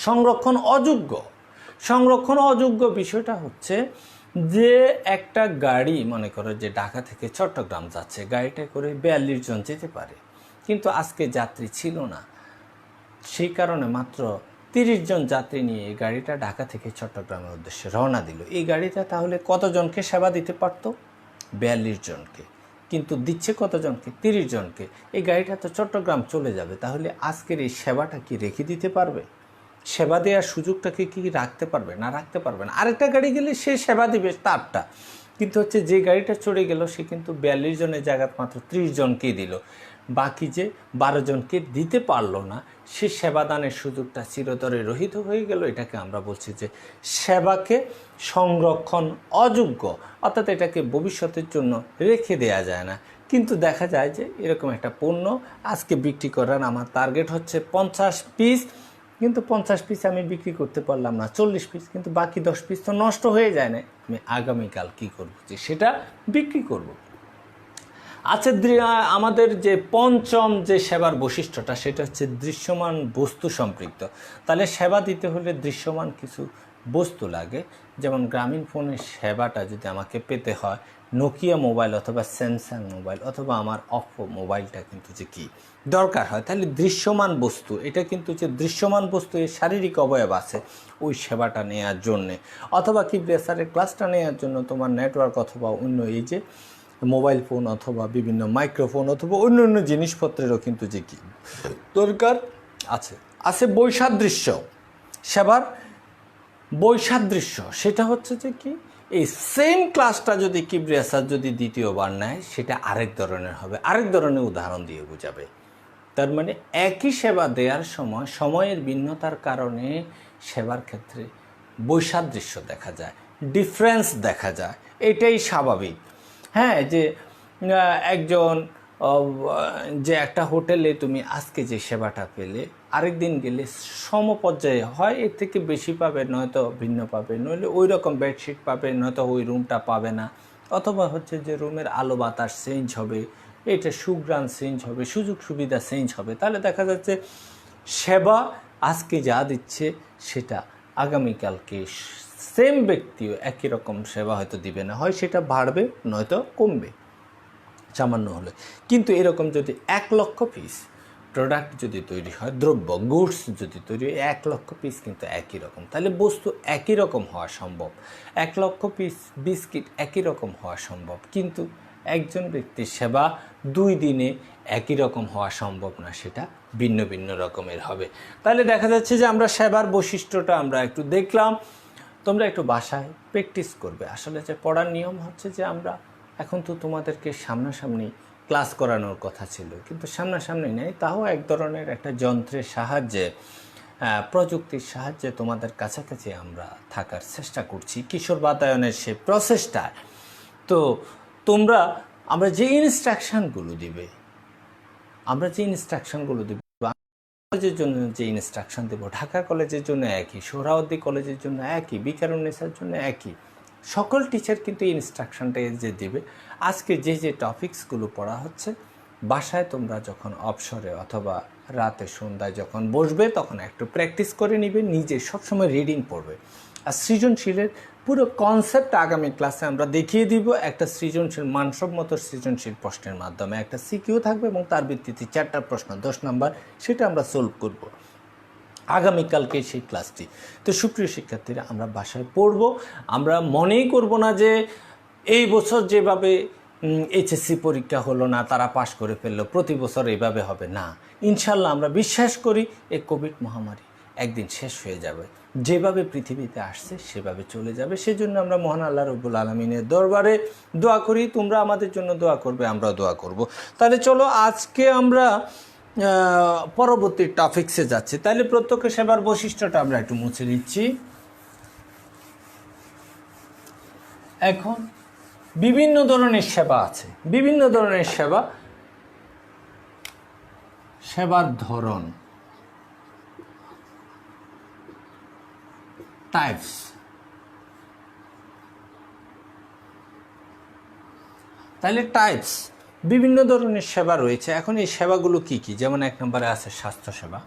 সংরক্ষণ অযোগ্য। সংরক্ষণ অযোগ্য বিষয়টা হচ্ছে যে একটা গাড়ি, মনে করো যে ঢাকা থেকে চট্টগ্রাম যাচ্ছে, গাড়িটা করে 42 জন যেতে পারে, কিন্তু আজকে যাত্রী ছিল না, সেই কারণে মাত্র 30 জন যাত্রী নিয়ে এই গাড়িটা ঢাকা থেকে চট্টগ্রামের উদ্দেশ্যে রওনা দিল। এই গাড়িটা তাহলে কতজনকে সেবা দিতে পারত? 42 জনকে, কিন্তু দিচ্ছে কতজনকে? 30 জনকে। এই গাড়িটা তো চট্টগ্রাম চলে যাবে, তাহলে আজকের এই সেবাটা কি রেখে দিতে পারবে? সেবা দেওয়ার সুযোগটাকে কি রাখতে পারবে? না, রাখতে পারবে না। আরেকটা গাড়ি গেলে সে সেবা দিবে তারটা, কিন্তু হচ্ছে যে গাড়িটা চড়ে গেল সে কিন্তু 42 জনের জায়গায় মাত্র 30 জনকেই দিল, বাকি যে 12 জনকে দিতে পারলো না, সে সেবাদানের সুযোগটা চিরতরে রহিত হয়ে গেল। এটাকে আমরা বলছি যে সেবাকে সংরক্ষণ অযোগ্য, অর্থাৎ এটাকে ভবিষ্যতের জন্য রেখে দেয়া যায় না। কিন্তু দেখা যায় যে এরকম একটা পণ্য আজকে বিক্রি করার আমার টার্গেট হচ্ছে 50 পিস, কিন্তু 50 পিস আমি বিক্রি করতে পারলাম না, 40 পিস, কিন্তু বাকি 10 পিস তো নষ্ট হয়ে যায় না। আমি আগামীকাল কী করব? যে সেটা বিক্রি করব। আচ্ছা, আমাদের যে পঞ্চম যে সেবার বৈশিষ্ট্যটা, সেটা হচ্ছে দৃশ্যমান বস্তু সম্পৃক্ত। তাহলে সেবা দিতে হলে দৃশ্যমান কিছু বস্তু লাগে। যেমন গ্রামীণ ফোনের সেবাটা যদি আমাকে পেতে হয়, নোকিয়া মোবাইল অথবা স্যামসাং মোবাইল অথবা আমার অপ্পো মোবাইলটা কিন্তু যে কি দরকার হয়, তাহলে দৃশ্যমান বস্তু, এটা কিন্তু যে দৃশ্যমান বস্তু, এর শারীরিক অবয়ব আছে ওই সেবাটা নেওয়ার জন্যে, অথবা কি ব্রেসারের ক্লাসটা নেওয়ার জন্য তোমার নেটওয়ার্ক অথবা অন্য এই যে মোবাইল ফোন অথবা বিভিন্ন মাইক্রোফোন অথবা অন্য অন্য জিনিসপত্রেরও কিন্তু যে কি দরকার আছে। আছে বৈসাদৃশ্য, সেবার বৈসাদৃশ্য, সেটা হচ্ছে যে কি এই সেম ক্লাসটা যদি কিবরিয়া স্যার যদি দ্বিতীয়বার নেয়, সেটা আরেক ধরনের হবে, আরেক ধরনের উদাহরণ দিয়ে বোঝাবে। তার মানে একই সেবা দেওয়ার সময় সময়ের ভিন্নতার কারণে সেবার ক্ষেত্রে বৈসাদৃশ্য দেখা যায়, ডিফারেন্স দেখা যায়, এটাই স্বাভাবিক। হ্যাঁ, যে একজন যে একটা হোটেলে তুমি আজকে যে সেবাটা পেলে, আরেক দিন গেলে সমপর্যায়ে হয়, এর থেকে বেশি পাবে, নয়তো ভিন্ন পাবে, নইলে ওই রকম বেডশিট পাবে, নয়তো ওই রুমটা পাবে না, অথবা হচ্ছে যে রুমের আলো বাতাস চেঞ্জ হবে, এটা সুগ্রাণ চেঞ্জ হবে, সুযোগ সুবিধা চেঞ্জ হবে। তাহলে দেখা যাচ্ছে সেবা আজকে যা দিচ্ছে সেটা আগামীকালকে সেম ব্যক্তিও একই রকম সেবা হয়তো দিবে না, হয় সেটা বাড়বে নয়তো কমবে সামান্য হলে। কিন্তু এরকম যদি 1,00,000 পিস প্রোডাক্ট যদি তৈরি হয়, দ্রব্য গুডস যদি তৈরি হয় 1,00,000 পিস কিন্তু একই রকম, তাহলে বস্তু একই রকম হওয়া সম্ভব। 1,00,000 পিস বিস্কিট একই রকম হওয়া সম্ভব, কিন্তু একজন ব্যক্তির সেবা 2 দিনে একই রকম হওয়া সম্ভব না, সেটা ভিন্ন ভিন্ন রকমের হবে। তাহলে দেখা যাচ্ছে যে আমরা সেবার বৈশিষ্ট্যটা আমরা একটু দেখলাম, তোমরা একটু বাসায় প্র্যাকটিস করবে। আসলে যে পড়ার নিয়ম হচ্ছে যে আমরা এখন তো তোমাদেরকে সামনাসামনি ক্লাস করানোর কথা ছিল, কিন্তু সামনাসামনি নেই, তাও এক ধরনের একটা যন্ত্রের সাহায্যে প্রযুক্তির সাহায্যে তোমাদের কাছাকাছি আমরা থাকার চেষ্টা করছি, কিশোর বাতায়নের সে প্রসেসটা। তো তোমরা আমরা যে ইনস্ট্রাকশানগুলো দেব কলেজের জন্য যে ইনস্ট্রাকশন দেবো, ঢাকা কলেজের জন্য একই, সোহরাওয়ার্দী কলেজের জন্য একই, বিকারুন্নেসার জন্য একই, সকল টিচার কিন্তু ইনস্ট্রাকশনটা যে দেবে। আজকে যে যে টপিকসগুলো পড়া হচ্ছে, বাসায় তোমরা যখন অবসরে অথবা রাতে সন্ধ্যায় যখন বসবে তখন একটু প্র্যাকটিস করে নিবে, নিজে সবসময় রিডিং পড়বে। আর সৃজনশীলের পুরো কনসেপ্ট আগামী ক্লাসে আমরা দেখিয়ে দিব, একটা সৃজনশীল মানসম্মত সৃজনশীল প্রশ্নের মাধ্যমে একটা সিকিউ থাকবে এবং তার ভিত্তিতে 4টা প্রশ্ন 10 নাম্বার, সেটা আমরা সলভ করব আগামীকালকে সেই ক্লাসটি। তো সুপ্রিয় শিক্ষার্থীরা, আমরা বাসায় পড়ব, আমরা মনেই করব না যে এই বছর যেভাবে এইচএসসি পরীক্ষা হলো না, তারা পাশ করে ফেললো, প্রতি বছর এইভাবে হবে না। ইনশাল্লাহ আমরা বিশ্বাস করি এই কোভিড মহামারী একদিন শেষ হয়ে যাবে, যেভাবে পৃথিবীতে আসছে সেভাবে চলে যাবে। সেজন্য আমরা মহান আল্লাহ রব্বুল আলামিনের দরবারে দোয়া করি, তোমরা আমাদের জন্য দোয়া করবে, আমরাও দোয়া করব। তাহলে চলো আজকে আমরা পরবর্তী টপিকসে যাচ্ছি। তাহলে প্রত্যক্ষ সেবার বৈশিষ্ট্যটা আমরা একটু মুছে দিচ্ছি। এখন বিভিন্ন ধরনের সেবা আছে, বিভিন্ন ধরনের সেবার ধরন, টাইপস। তাহলে টাইপস, বিভিন্ন ধরনের সেবা রয়েছে। এখন এই সেবাগুলো কি কি? যেমন 1 নম্বরে আছে স্বাস্থ্যসেবা।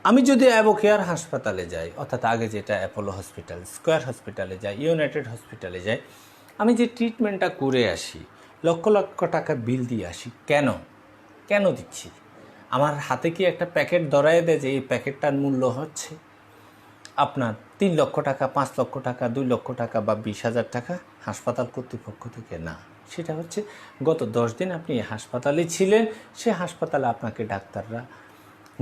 আমি যদি অ্যাভোকেয়ার হাসপাতালে যাই, অর্থাৎ আগে যেটা অ্যাপোলো হসপিটাল, স্কয়ার হসপিটালে যাই, ইউনাইটেড হসপিটালে যাই, আমি যে ট্রিটমেন্টটা করে আসি, লক্ষ লক্ষ টাকা বিল দিয়ে আসি, কেন দিচ্ছি? আমার হাতে কি একটা প্যাকেট ধরায় দেয় যে এই প্যাকেটটার মূল্য হচ্ছে আপনার 3 লক্ষ টাকা, 5 লক্ষ টাকা, 2 লক্ষ টাকা বা 20,000 টাকা হাসপাতাল কর্তৃপক্ষ থেকে? না, সেটা হচ্ছে গত 10 দিন আপনি হাসপাতালে ছিলেন, সে হাসপাতালে আপনাকে ডাক্তাররা,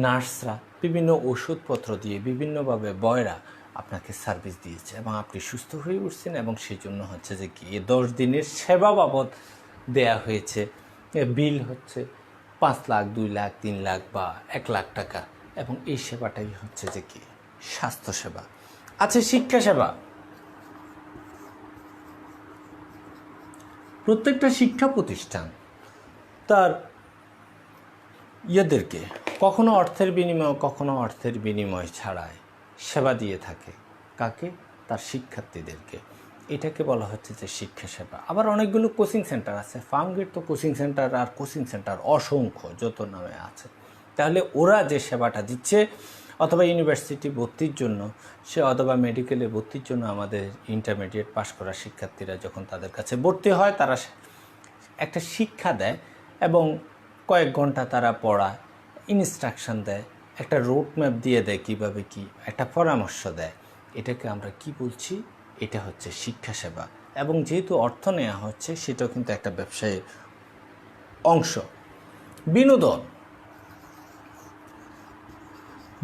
নার্সরা বিভিন্ন ওষুধপত্র দিয়ে বিভিন্নভাবে বয়রা আপনাকে সার্ভিস দিয়েছে এবং আপনি সুস্থ হয়ে উঠছেন, এবং সেই জন্য হচ্ছে যে কি 10 দিনের সেবা বাবদ দেয়া হয়েছে, বিল হচ্ছে 5 লাখ, 2 লাখ, 3 লাখ বা 1 লাখ টাকা, এবং এই সেবাটাই হচ্ছে যে কি স্বাস্থ্যসেবা। আছে শিক্ষা সেবা। প্রত্যেকটা শিক্ষা প্রতিষ্ঠান তার ইয়েদেরকে কখনো অর্থের বিনিময়, কখনো অর্থের বিনিময় ছাড়াই সেবা দিয়ে থাকে। কাকে? তার শিক্ষার্থীদেরকে। এটাকে বলা হচ্ছে যে শিক্ষা সেবা। আবার অনেকগুলো কোচিং সেন্টার আছে, ফার্মগেট তো কোচিং সেন্টার, আর কোচিং সেন্টার অসংখ্য যত নামে আছে। তাহলে ওরা যে সেবাটা দিচ্ছে, অথবা ইউনিভার্সিটি ভর্তির জন্য সে, অথবা মেডিকেলে ভর্তির জন্য আমাদের ইন্টারমিডিয়েট পাস করা শিক্ষার্থীরা যখন তাদের কাছে ভর্তি হয়, তারা একটা শিক্ষা দেয় এবং কয়েক ঘন্টা তারা পড়ায়, ইনস্ট্রাকশন দেয়, একটা রোড ম্যাপ দিয়ে দেয় কীভাবে কি, একটা পরামর্শ দেয়। এটাকে আমরা কি বলছি? এটা হচ্ছে শিক্ষা সেবা। এবং যেহেতু অর্থ নেওয়া হচ্ছে, সেটাও কিন্তু একটা ব্যবসায়ের অংশ।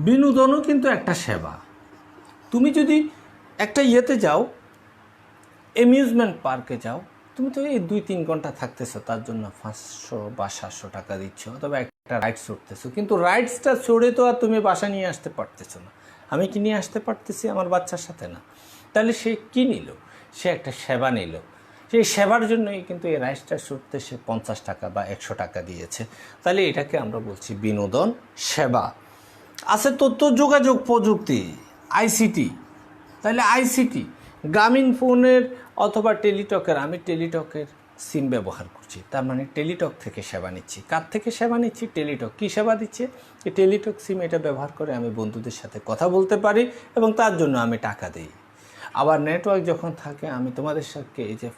বিনোদনও কিন্তু একটা সেবা। তুমি যদি একটা ইয়েতে যাও, অ্যামিউজমেন্ট পার্কে যাও, তুমি তো এই 2-3 ঘন্টা থাকতেছো, তার জন্য 500 বা 700 টাকা দিচ্ছ, অথবা একটা রাইডস চড়তেছো, কিন্তু রাইডসটা চড়ে তো আর তুমি বাসা নিয়ে আসতে পারতেছো না। আমি কি নিয়ে আসতে পারতেছি আমার বাচ্চার সাথে? না। তাহলে সে কি নিল? সে একটা সেবা নিল। সেই সেবার জন্যই কিন্তু এই রাইডসটা চড়তে সে 50 টাকা বা 100 টাকা দিয়েছে। তাহলে এটাকে আমরা বলছি বিনোদন সেবা। আছে তথ্য যোগাযোগ প্রযুক্তি, আইসিটি। তাহলে আইসিটি, গ্রামীণ ফোনের অথবা টেলিটকের, আমি টেলিটকের সিম ব্যবহার করছি, তার মানে টেলিটক থেকে সেবা নিচ্ছি। কার থেকে সেবা নিচ্ছি? টেলিটক। কী সেবা দিচ্ছে? এই টেলিটক সিম এটা ব্যবহার করে আমি বন্ধুদের সাথে কথা বলতে পারি এবং তার জন্য আমি টাকা দিই। আবার নেটওয়ার্ক যখন থাকে আমি তোমাদের সাথে এই যে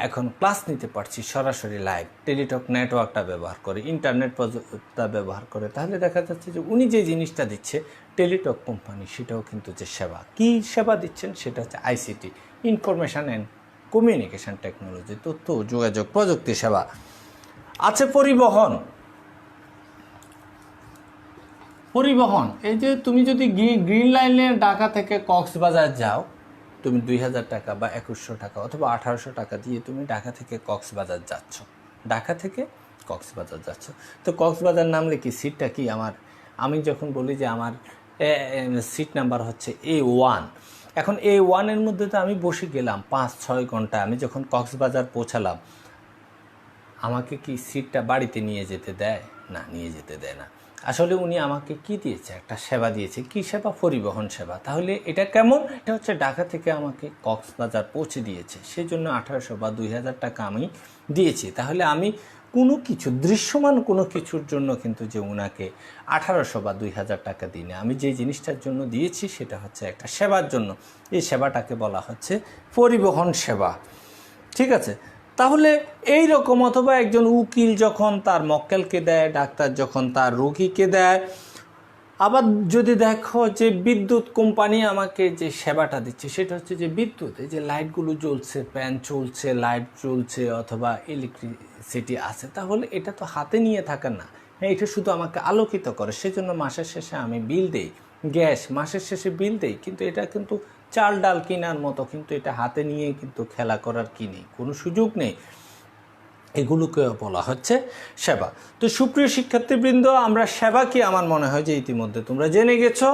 এখন ক্লাস নিতে পারছি সরাসরি লাইভ, টেলিটক নেটওয়ার্কটা ব্যবহার করে, ইন্টারনেট প্রযুক্তিটা ব্যবহার করে, তাহলে দেখা যাচ্ছে যে উনি যে জিনিসটা দিচ্ছে টেলিটক কোম্পানি, সেটাও কিন্তু যে সেবা, কী সেবা দিচ্ছেন সেটা হচ্ছে ICT, information and communication technology, তথ্য যোগাযোগ প্রযুক্তি সেবা। আছে পরিবহন। পরিবহন, এই যে তুমি যদি গ্রিন লাইনে ঢাকা থেকে কক্সবাজার যাও, তুমি 2000 টাকা বা 2100 টাকা অথবা 1800 টাকা দিয়ে তুমি ঢাকা থেকে কক্সবাজার যাচ্ছ, ঢাকা থেকে কক্সবাজার যাচ্ছ। তো কক্সবাজার নামলে কি সিটটা কি আমার, আমি যখন বলি যে আমার সিট নাম্বার হচ্ছে A1, এখন A1-এর মধ্যে তো আমি বসে গেলাম 5-6 ঘন্টা। আমি যখন কক্সবাজার পৌঁছালাম, আমাকে কি সিটটা বাড়িতে নিয়ে যেতে দেয়? না, নিয়ে যেতে দেয় না। আসলে উনি আমাকে কি দিয়েছে? একটা সেবা দিয়েছে। কি সেবা? পরিবহন সেবা। তাহলে এটা কেমন? এটা হচ্ছে ঢাকা থেকে আমাকে কক্সবাজার পৌঁছে দিয়েছে, সেই জন্য 1800 বা 2000 টাকা আমি দিয়েছি। তাহলে আমি কোনো কিছু, দৃশ্যমান কোনো কিছুর জন্য কিন্তু যে ওনাকে 1800 বা 2000 টাকা দিই না, আমি যে জিনিসটার জন্য দিয়েছি সেটা হচ্ছে একটা সেবার জন্য। এই সেবাটাকে বলা হচ্ছে পরিবহন সেবা। ঠিক আছে? তাহলে এই রকম, অথবা একজন উকিল যখন তার মক্কেলকে দেয়, ডাক্তার যখন তার রোগীকে দেয়, আবার যদি দেখো যে বিদ্যুৎ কোম্পানি আমাকে যে সেবাটা দিচ্ছে সেটা হচ্ছে যে বিদ্যুৎ, এই যে লাইটগুলো জ্বলছে, ফ্যান চলছে, লাইট চলছে অথবা ইলেকট্রিসিটি আছে, তাহলে এটা তো হাতে নিয়ে থাকে না, হ্যাঁ, এটা শুধু আমাকে আলোকিত করে। সেজন্য মাসের শেষে আমি বিল দেই, গ্যাস মাসের শেষে বিল দেই, কিন্তু এটা কিন্তু চাল ডাল কেনার মতো, কিন্তু এটা হাতে নিয়ে কিন্তু খেলা করার কি নেই, কোনো সুযোগ নেই। এগুলোকে বলা হচ্ছে সেবা। তো সুপ্রিয় শিক্ষার্থীবৃন্দ, আমরা সেবা কি, আমার মনে হয় যে ইতিমধ্যে তোমরা জেনে গেছো।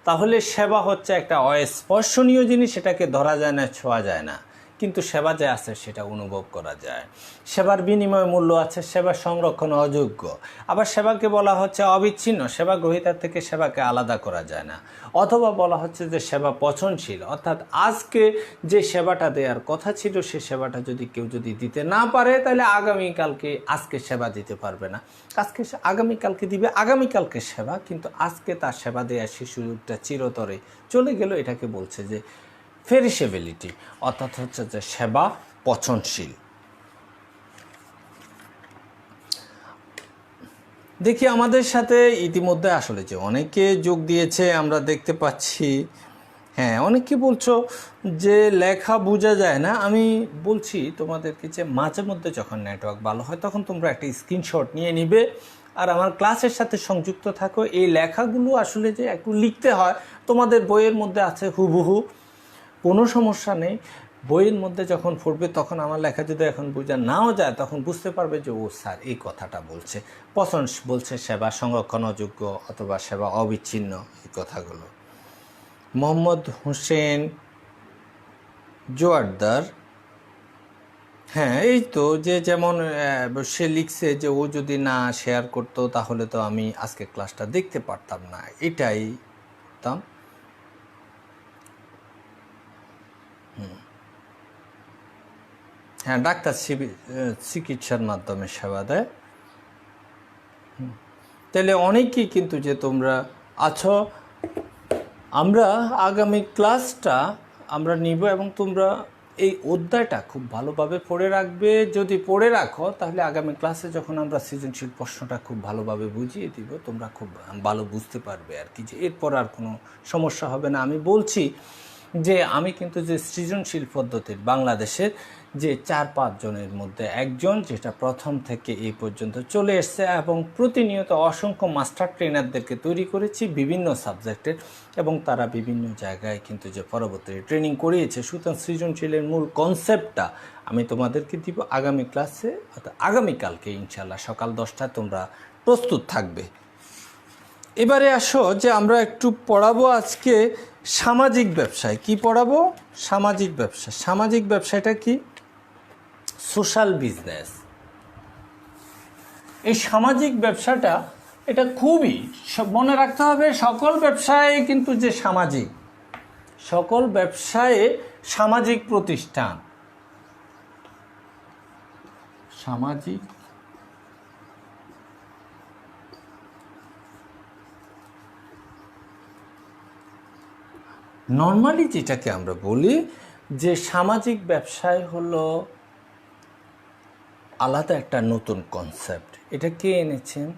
তাহলে সেবা হচ্ছে একটা অস্পর্শনীয় জিনিস, সেটাকে ধরা যায় না, ছোঁয়া যায় না, কিন্তু সেবা যে আছে সেটা অনুভব করা যায়। সেবার বিনিময় মূল্য আছে, সেবার সংরক্ষণ অযোগ্য। আবার সেবাকে বলা হচ্ছে অবিচ্ছিন্ন, সেবা গ্রহীতার থেকে সেবাকে আলাদা করা যায় না। অথবা বলা হচ্ছে যে সেবা পচনশীল, অর্থাৎ আজকে যে সেবাটা দেওয়ার কথা ছিল সে সেবাটা যদি কেউ দিতে না পারে, তাহলে আগামীকালকে আজকে সেবা দিতে পারবে না। আজকে আগামীকালকে দিবে আগামীকালকে সেবা, কিন্তু আজকে তার সেবা দেওয়ার সেই সুযোগটা চিরতরে চলে গেল। এটাকে বলছে যে ফেরিসেবিলিটি, অর্থাৎ হচ্ছে যে সেবা পচনশীল। দেখি আমাদের সাথে ইতিমধ্যে আসলে যে অনেকে যোগ দিয়েছে আমরা দেখতে পাচ্ছি। হ্যাঁ, অনেকে বলছো যে লেখা বোঝা যায় না। আমি বলছি তোমাদেরকে যে মাঝে মধ্যে যখন নেটওয়ার্ক ভালো হয় তখন তোমরা একটা স্ক্রিনশট নিয়ে নিবে আর আমার ক্লাসের সাথে সংযুক্ত থাকো। এই লেখাগুলো আসলে যে একটু লিখতে হয়, তোমাদের বইয়ের মধ্যে আছে হুবহু, কোনো সমস্যা নেই। বইয়ের মধ্যে যখন পড়বে তখন আমার লেখা যদি এখন বোঝা নাও যায়, তখন বুঝতে পারবে যে ও স্যার এই কথাটা বলছে। পছন্দ বলছে সেবা সংরক্ষণ অযোগ্য অথবা সেবা অবিচ্ছিন্ন, এই কথাগুলো। মোহাম্মদ হোসেন জোয়ারদার, হ্যাঁ, এই তো যে যেমন সে লিখছে যে ও যদি না শেয়ার করতো তাহলে তো আমি আজকে ক্লাসটা দেখতে পারতাম না, এটাই তাম। হ্যাঁ, ডাক্তার চিকিৎসার মাধ্যমে সেবা দেয়। তাহলে অনেকেই কিন্তু যে তোমরা আছো, আমরা আগামী ক্লাসটা আমরা নিব এবং তোমরা এই অধ্যায়টা খুব ভালোভাবে পড়ে রাখবে। যদি পড়ে রাখো তাহলে আগামী ক্লাসে যখন আমরা সৃজনশীল প্রশ্নটা খুব ভালোভাবে বুঝিয়ে দিব, তোমরা খুব ভালো বুঝতে পারবে আর কি, যে এরপর আর কোনো সমস্যা হবে না। আমি বলছি যে আমি কিন্তু যে সৃজনশীল পদ্ধতির বাংলাদেশের যে 4-5 জনের মধ্যে একজন, যেটা প্রথম থেকে এই পর্যন্ত চলে এসছে, এবং প্রতিনিয়ত অসংখ্য মাস্টার ট্রেনারদেরকে তৈরি করেছি বিভিন্ন সাবজেক্টের, এবং তারা বিভিন্ন জায়গায় কিন্তু যে পরবর্তী ট্রেনিং করিয়েছে। সুতরাং সৃজনশীলের মূল কনসেপ্টটা আমি তোমাদেরকে দিব আগামী ক্লাসে, অর্থাৎ আগামীকালকে ইনশাল্লাহ সকাল 10টায় তোমরা প্রস্তুত থাকবে। এবারে আসো যে আমরা একটু পড়াবো আজকে সামাজিক ব্যবসায়। কি পড়াবো? সামাজিক ব্যবসা। সামাজিক ব্যবসাটা কি? Social business. এই সামাজিক ব্যবসাটা এটা খুবই মনে রাখতে হবে। সকল ব্যবসায় কিন্তু যে সামাজিক, সকল ব্যবসায়ে সামাজিক প্রতিষ্ঠান, সামাজিক নর্মালি যেটাকে আমরা বলি যে সামাজিক ব্যবসায় হলো আলাদা একটা নতুন কনসেপ্ট। এটা কে এনেছেন?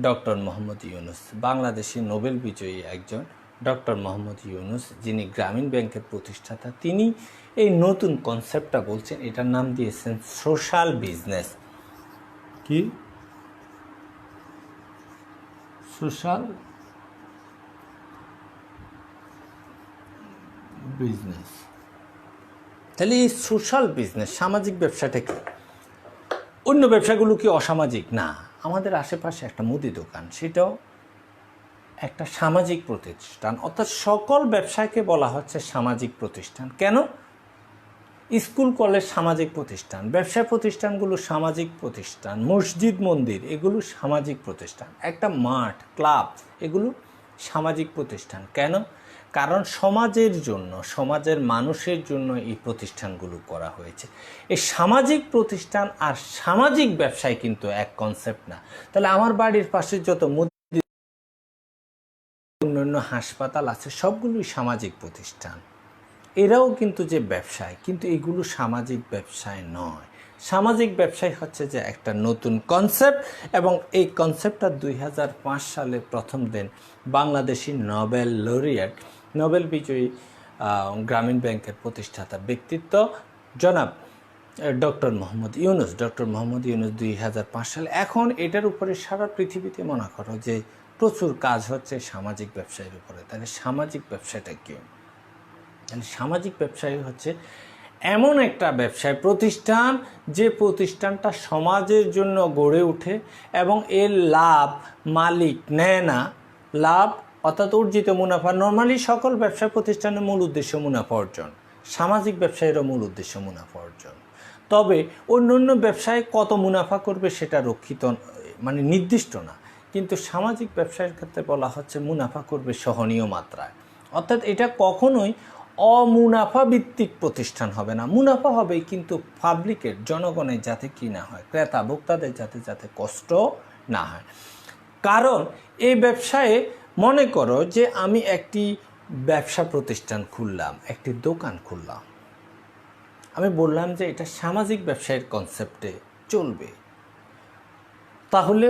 ডক্টর মোহাম্মদ ইউনুস, বাংলাদেশি নোবেল বিজয়ী একজন ডক্টর মোহাম্মদ ইউনুস, যিনি গ্রামীণ ব্যাংকের প্রতিষ্ঠাতা। তিনি এই নতুন কনসেপ্টটা বলছেন, এটার নাম দিয়েছেন সোশ্যাল বিজনেস। কি? Social business. তাহলে এই সোশ্যাল বিজনেস, সামাজিক ব্যবসাটা কি? অন্য ব্যবসাগুলো কি অসামাজিক? না। আমাদের আশেপাশে একটা মুদি দোকান, সেটাও একটা সামাজিক প্রতিষ্ঠান। অর্থাৎ সকল ব্যবসাকে বলা হচ্ছে সামাজিক প্রতিষ্ঠান। কেন? স্কুল কলেজ সামাজিক প্রতিষ্ঠান, ব্যবসা প্রতিষ্ঠানগুলো সামাজিক প্রতিষ্ঠান, মসজিদ মন্দির এগুলো সামাজিক প্রতিষ্ঠান, একটা মাঠ ক্লাব এগুলো সামাজিক প্রতিষ্ঠান। কেন? কারণ সমাজের জন্য, সমাজের মানুষের জন্য এই প্রতিষ্ঠানগুলো করা হয়েছে। এই সামাজিক প্রতিষ্ঠান আর সামাজিক ব্যবসায় কিন্তু এক কনসেপ্ট না। তাহলে আমার বাড়ির পাশে যত অন্যান্য হাসপাতাল আছে সবগুলোই সামাজিক প্রতিষ্ঠান। এরাও কিন্তু যে ব্যবসায়, কিন্তু এগুলো সামাজিক ব্যবসায় নয়। সামাজিক ব্যবসায় হচ্ছে যে একটা নতুন কনসেপ্ট, এবং এই কনসেপ্টটা 2005 সালে প্রথম দেন বাংলাদেশি নোবেল লরিয়েট, নোবেল বিজয়ী গ্রামীণ ব্যাংকের প্রতিষ্ঠাতা ব্যক্তিত্ব জনাব ডক্টর মোহাম্মদ ইউনুস। ডক্টর মোহাম্মদ ইউনুস 2005 সালে। এখন এটার উপরে সারা পৃথিবীতে মনে করো যে প্রচুর কাজ হচ্ছে সামাজিক ব্যবসায়ের উপরে। তাহলে সামাজিক ব্যবসাটা কি? তাহলে সামাজিক ব্যবসায় হচ্ছে এমন একটা ব্যবসায় প্রতিষ্ঠান যে প্রতিষ্ঠানটা সমাজের জন্য গড়ে ওঠে এবং এর লাভ মালিক নেয় না। লাভ অর্থাৎ অর্জিত মুনাফা। নর্মালি সকল ব্যবসা প্রতিষ্ঠানের মূল উদ্দেশ্য মুনাফা অর্জন, সামাজিক ব্যবসায়েরও মূল উদ্দেশ্য মুনাফা অর্জন। তবে অন্য ব্যবসায় কত মুনাফা করবে সেটা রক্ষিত, মানে নির্দিষ্ট না। কিন্তু সামাজিক ব্যবসায়ের ক্ষেত্রে বলা হচ্ছে মুনাফা করবে সহনীয় মাত্রায়। অর্থাৎ এটা কখনোই অমুনাফা ভিত্তিক প্রতিষ্ঠান হবে না। মুনাফা হবে কিন্তু পাবলিকের, জনগণের যাতে কি না হয়, ক্রেতা ভোক্তাদের যাতে কষ্ট না হয়। কারণ এই ব্যবসায়ে মনে করো যে আমি একটি ব্যবসা প্রতিষ্ঠান খুললাম, একটি দোকান খুললাম, আমি বললাম যে এটা সামাজিক ব্যবসায়ের কনসেপ্টে চলবে। তাহলে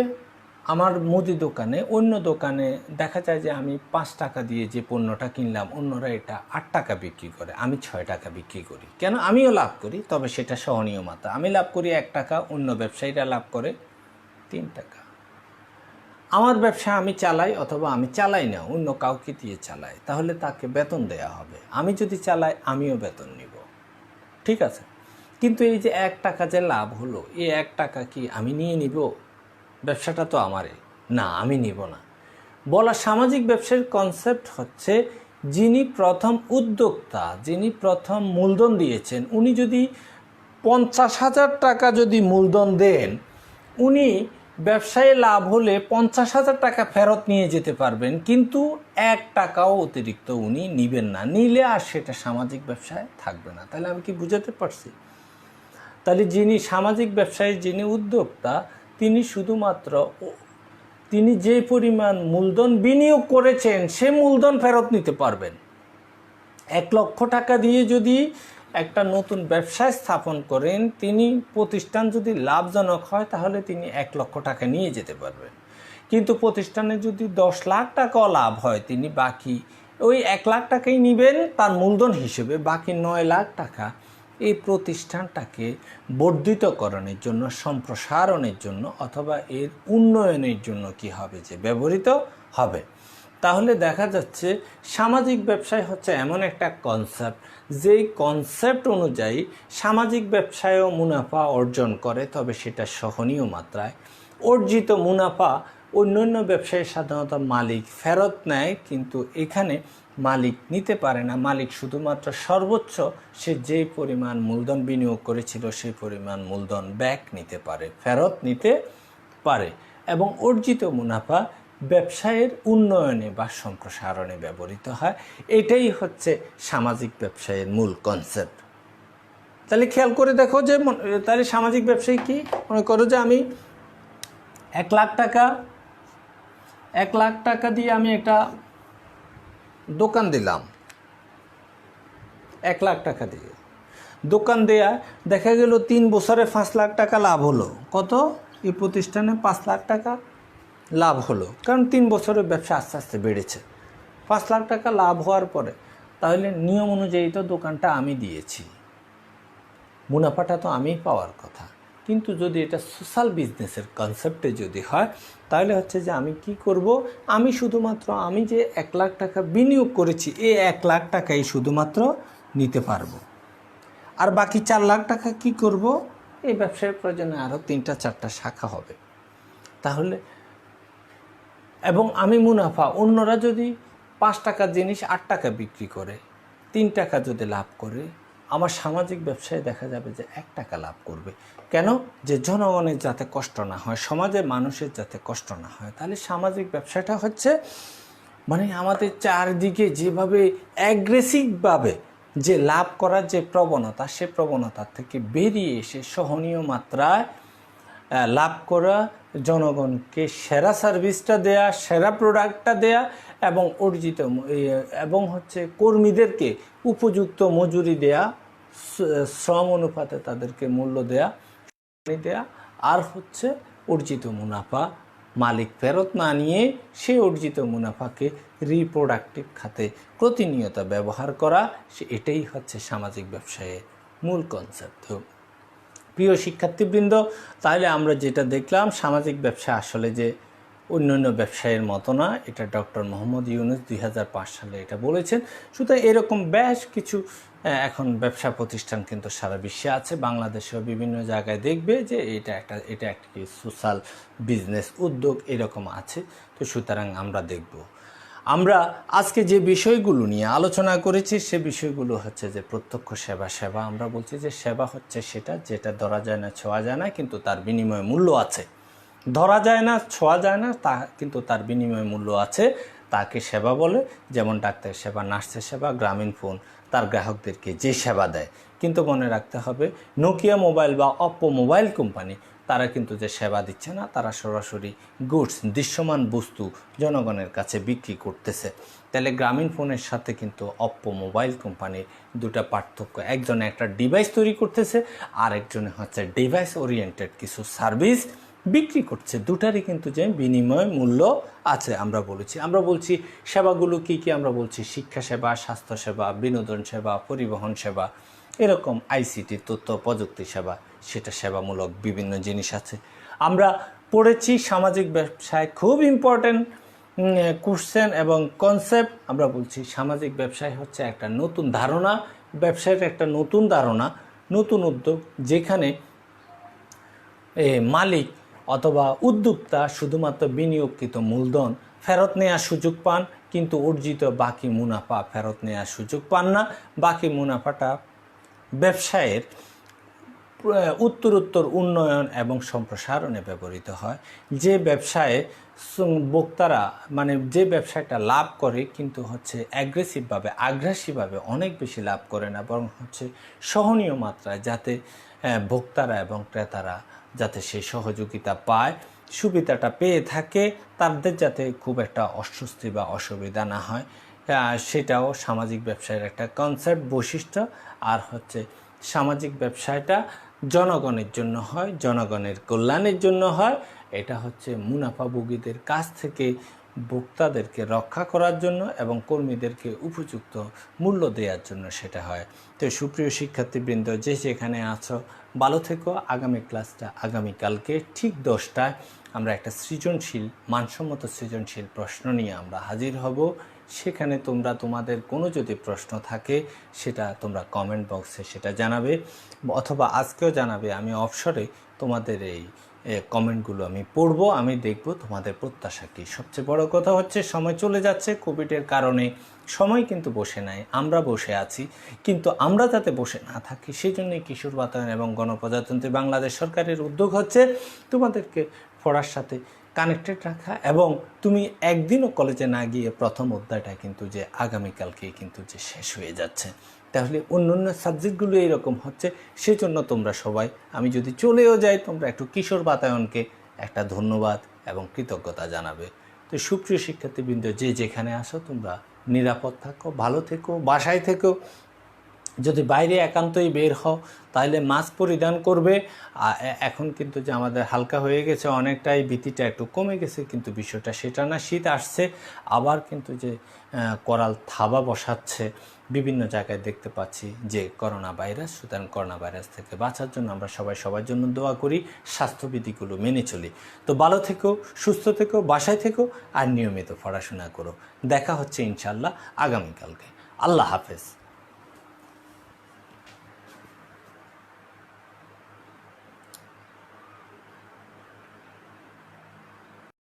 আমার মুদি দোকানে, অন্য দোকানে দেখা যায় যে আমি 5 টাকা দিয়ে যে পণ্যটা কিনলাম, অন্যরা এটা 8 টাকা বিক্রি করে, আমি 6 টাকা বিক্রি করি। কেন? আমিও লাভ করি, তবে সেটা সহনীয় মাত্রা। আমি লাভ করি 1 টাকা, অন্য ব্যবসায়ীরা লাভ করে 3 টাকা। আমার ব্যবসা আমি চালাই, অথবা আমি চালাই না, অন্য কাউকে দিয়ে চালাই, তাহলে তাকে বেতন দেয়া হবে। আমি যদি চালাই আমিও বেতন নিব, ঠিক আছে। কিন্তু এই যে 1 টাকা যে লাভ হলো, এই 1 টাকা কি আমি নিয়ে নিব? ব্যবসাটা তো আমারই না, আমি নিব না। বলা সামাজিক ব্যবসার কনসেপ্ট হচ্ছে যিনি প্রথম উদ্যোক্তা, যিনি প্রথম মূলধন দিয়েছেন, উনি যদি 50,000 টাকা যদি মূলধন দেন, উনি ব্যবসায় লাভ হলে 50,000 টাকা ফেরত নিয়ে যেতে পারবেন, কিন্তু 1 টাকাও অতিরিক্ত উনি নিবেন না। নিলে আর সেটা সামাজিক ব্যবসায় থাকবে না। তাহলে আমি কি বুঝাতে পারছি? তাহলে যিনি সামাজিক ব্যবসায়, যিনি উদ্যোক্তা, তিনি শুধুমাত্র তিনি যে পরিমাণ মূলধন বিনিয়োগ করেছেন সে মূলধন ফেরত নিতে পারবেন। 1 লক্ষ টাকা দিয়ে যদি একটা নতুন ব্যবসায় স্থাপন করেন, তিনি প্রতিষ্ঠান যদি লাভজনক হয় তাহলে তিনি 1 লক্ষ টাকা নিয়ে যেতে পারবেন। কিন্তু প্রতিষ্ঠানে যদি 10 লাখ টাকাও লাভ হয়, তিনি বাকি ওই 1 লাখ টাকাই নেবেন তার মূলধন হিসেবে। বাকি 9 লাখ টাকা এই প্রতিষ্ঠানটাকে বর্ধিতকরণের জন্য, সম্প্রসারণের জন্য, অথবা এর উন্নয়নের জন্য কি হবে, যে ব্যবহৃত হবে। তাহলে দেখা যাচ্ছে সামাজিক ব্যবসায় হচ্ছে এমন একটা কনসেপ্ট, যেই কনসেপ্ট অনুযায়ী সামাজিক ব্যবসায়ও মুনাফা অর্জন করে, তবে সেটা সহনীয় মাত্রায়। অর্জিত মুনাফা অন্যান্য ব্যবসায়ী সাধারণত মালিক ফেরত নেয়, কিন্তু এখানে মালিক নিতে পারে না। মালিক শুধুমাত্র সর্বোচ্চ সে যেই পরিমাণ মূলধন বিনিয়োগ করেছিল সেই পরিমাণ মূলধন ব্যাক নিতে পারে, ফেরত নিতে পারে। এবং অর্জিত মুনাফা ব্যবসায়ের উন্নয়নে বা সম্প্রসারণে ব্যবহৃত হয়। এটাই হচ্ছে সামাজিক ব্যবসায়ের মূল কনসেপ্ট। তাহলে খেয়াল করে দেখো যে তাহলে সামাজিক ব্যবসায়ী কি, মনে করো যে আমি 1,00,000 টাকা দিয়ে আমি একটা দোকান দিলাম, 1,00,000 টাকা দিয়ে দোকান দেয়া, দেখা গেল 3 বছরে 5,00,000 টাকা লাভ হলো। কত? এই প্রতিষ্ঠানে 5,00,000 টাকা লাভ হলো, কারণ 3 বছরের ব্যবসা আস্তে আস্তে বেড়েছে। 5,00,000 টাকা লাভ হওয়ার পরে তাহলে নিয়ম অনুযায়ী তো দোকানটা আমি দিয়েছি, মুনাফাটা তো আমিই পাওয়ার কথা। কিন্তু যদি এটা সোশ্যাল বিজনেসের কনসেপ্টে যদি হয়, তাহলে হচ্ছে যে আমি কি করব, আমি শুধুমাত্র আমি যে 1,00,000 টাকা বিনিয়োগ করেছি এই 1,00,000 টাকাই শুধুমাত্র নিতে পারবো। আর বাকি 4,00,000 টাকা কি করব, এই ব্যবসায়ের প্রয়োজনে আরও 3-4টা শাখা হবে। তাহলে এবং আমি মুনাফা, অন্যরা যদি 5 টাকার জিনিস 8 টাকা বিক্রি করে 3 টাকা যদি লাভ করে, আমার সামাজিক ব্যবসায় দেখা যাবে যে 1 টাকা লাভ করবে। কেন? যে জনগণের যাতে কষ্ট না হয়, সমাজের মানুষের যাতে কষ্ট না হয়। তাহলে সামাজিক ব্যবসাটা হচ্ছে মানে আমাদের চারদিকে যেভাবে অ্যাগ্রেসিভভাবে যে লাভ করার যে প্রবণতা, সে প্রবণতার থেকে বেরিয়ে এসে সহনীয় মাত্রায় লাভ করা, জনগণকে সেরা সার্ভিসটা দেয়া, সেরা প্রোডাক্টটা দেয়া এবং অর্জিত এবং হচ্ছে কর্মীদেরকে উপযুক্ত মজুরি দেয়া, শ্রম অনুপাতে তাদেরকে মূল্য দেয়া, আর হচ্ছে অর্জিত মুনাফা মালিক ফেরত না নিয়ে সে অর্জিত মুনাফাকে রিপ্রোডাক্টিভ খাতে প্রতিনিয়ত ব্যবহার করা, এটাই হচ্ছে সামাজিক ব্যবসায়ের মূল কনসেপ্ট। প্রিয় শিক্ষার্থীবৃন্দ, তাহলে আমরা যেটা দেখলাম, সামাজিক ব্যবসা আসলে যে অন্যান্য ব্যবসায়ের মতো না, এটা ডক্টর মোহাম্মদ ইউনূস 2005 সালে এটা বলেছেন। সুতরাং এরকম বেশ কিছু এখন ব্যবসা প্রতিষ্ঠান কিন্তু সারা বিশ্বে আছে, বাংলাদেশেও বিভিন্ন জায়গায় দেখবে যে এটা একটি সোশ্যাল বিজনেস উদ্যোগ এরকম আছে। তো সুতরাং আমরা দেখব, আমরা আজকে যে বিষয়গুলো নিয়ে আলোচনা করেছি সে বিষয়গুলো হচ্ছে যে প্রত্যক্ষ সেবা। আমরা বলছি যে সেবা হচ্ছে সেটা যেটা ধরা যায় না, ছোঁয়া যায় না, কিন্তু তার বিনিময়ে মূল্য আছে। ধরা যায় না, ছোঁয়া যায় না, তা কিন্তু তার বিনিময়ে মূল্য আছে, তাকে সেবা বলে। যেমন ডাক্তার সেবা, নার্সের সেবা, গ্রামীণ ফোন তার গ্রাহকদেরকে যে সেবা দেয়। কিন্তু মনে রাখতে হবে, নোকিয়া মোবাইল বা অপ্পো মোবাইল কোম্পানি তারা কিন্তু যে সেবা দিচ্ছে না, তারা সরাসরি গুডস, দৃশ্যমান বস্তু জনগণের কাছে বিক্রি করতেছে। তাহলে গ্রামীণ ফোনের সাথে কিন্তু অপ্পো মোবাইল কোম্পানির দুটা পার্থক্য, একজনে একটা ডিভাইস তৈরি করতেছে, আর একজনে হচ্ছে ডিভাইস ওরিয়েন্টেড কিছু সার্ভিস বিক্রি করছে। দুটারই কিন্তু যে বিনিময় মূল্য আছে। আমরা বলছি সেবাগুলো কি কি, আমরা বলছি শিক্ষা সেবা, স্বাস্থ্য সেবা, বিনোদন সেবা, পরিবহন সেবা, এরকম আইসিটি তথ্য প্রযুক্তি সেবা, সেটা সেবামূলক বিভিন্ন জিনিস আছে। আমরা পড়েছি সামাজিক ব্যবসায় খুব ইম্পর্টেন্ট কোশ্চেন এবং কনসেপ্ট। আমরা বলছি সামাজিক ব্যবসায় হচ্ছে একটা নতুন ধারণা, ব্যবসায়ের একটা নতুন ধারণা, নতুন উদ্যোগ, যেখানে মালিক অথবা উদ্যোক্তা শুধুমাত্র বিনিয়োগকৃত মূলধন ফেরত নেওয়ার সুযোগ পান, কিন্তু অর্জিত বাকি মুনাফা ফেরত নেওয়ার সুযোগ পান না। বাকি মুনাফাটা ব্যবসায়ের উত্তরোত্তর উন্নয়ন এবং সম্প্রসারণে ব্যবহৃত হয়। যে ব্যবসায় বক্তারা মানে যে ব্যবসাটা লাভ করে কিন্তু হচ্ছে আগ্রাসীভাবে অনেক বেশি লাভ করে না, বরং হচ্ছে সহনীয় মাত্রায়, যাতে ভোক্তারা এবং ক্রেতারা যাতে সেই সহযোগিতা পায়, সুবিধাটা পেয়ে থাকে, তাদের যাতে খুব একটা অস্বস্তি বা অসুবিধা না হয়, সেটাও সামাজিক ব্যবসায়ের একটা কনসেপ্ট, বৈশিষ্ট্য। আর হচ্ছে সামাজিক ব্যবসাটা জনগণের জন্য হয়, জনগণের কল্যাণের জন্য হয়। এটা হচ্ছে মুনাফাভোগীদের কাছ থেকে ভোক্তাদেরকে রক্ষা করার জন্য এবং কর্মীদেরকে উপযুক্ত মূল্য দেওয়ার জন্য সেটা হয়। তো সুপ্রিয় শিক্ষার্থীবৃন্দ, যে যেখানে আছো ভালো থেকো। আগামী ক্লাসটা আগামীকালকে ঠিক 10টায় আমরা একটা সৃজনশীল, মানসম্মত সৃজনশীল প্রশ্ন নিয়ে আমরা হাজির হব। সেখানে তোমরা তোমাদের কোনো যদি প্রশ্ন থাকে সেটা তোমরা কমেন্ট বক্সে সেটা জানাবে, অথবা আজকেও জানাবে। আমি অবসরে তোমাদের এই কমেন্টগুলো আমি পড়ব, আমি দেখব তোমাদের প্রত্যাশা কী। সবচেয়ে বড় কথা হচ্ছে সময় চলে যাচ্ছে, কোভিডের কারণে সময় কিন্তু বসে নাই, আমরা বসে আছি। কিন্তু আমরা যাতে বসে না থাকি সেই জন্যই কিশোর বাতায়ন এবং গণপ্রজাতন্ত্রী বাংলাদেশ সরকারের উদ্যোগ হচ্ছে তোমাদেরকে পড়ার সাথে কানেক্টেড রাখা, এবং তুমি একদিনও কলেজে না গিয়ে প্রথম অধ্যায়টা কিন্তু যে আগামীকালকেই কিন্তু যে শেষ হয়ে যাচ্ছে। তাহলে অন্য অন্য সাবজেক্টগুলো এরকম হচ্ছে, সেজন্য তোমরা সবাই, আমি যদি চলেও যাই, তোমরা একটু কিশোর বাতায়নকে একটা ধন্যবাদ এবং কৃতজ্ঞতা জানাবে। তো সুপ্রিয় শিক্ষার্থীবৃন্দ, যে যেখানে আসো তোমরা নিরাপদ থাকো, ভালো থেকো, বাসায় থেকো। যদি বাইরে একান্তই বের হও তাহলে মাস্ক পরিধান করবে। এখন কিন্তু যে আমাদের হালকা হয়ে গেছে অনেকটাই, ভীতিটা একটু কমে গেছে, কিন্তু বিষয়টা সেটা না। শীত আসছে, আবার কিন্তু যে করাল থাবা বসাচ্ছে বিভিন্ন জায়গায় দেখতে পাচ্ছি যে করোনা ভাইরাস। সুতরাং করোনা ভাইরাস থেকে বাঁচার জন্য আমরা সবাই সবার জন্য দোয়া করি, স্বাস্থ্যবিধিগুলো মেনে চলি। তো ভালো থেকো, সুস্থ থেকো, বাসায় থেকো, আর নিয়মিত পড়াশোনা করো। দেখা হচ্ছে ইনশাল্লাহ আগামীকালকে। আল্লাহ হাফেজ।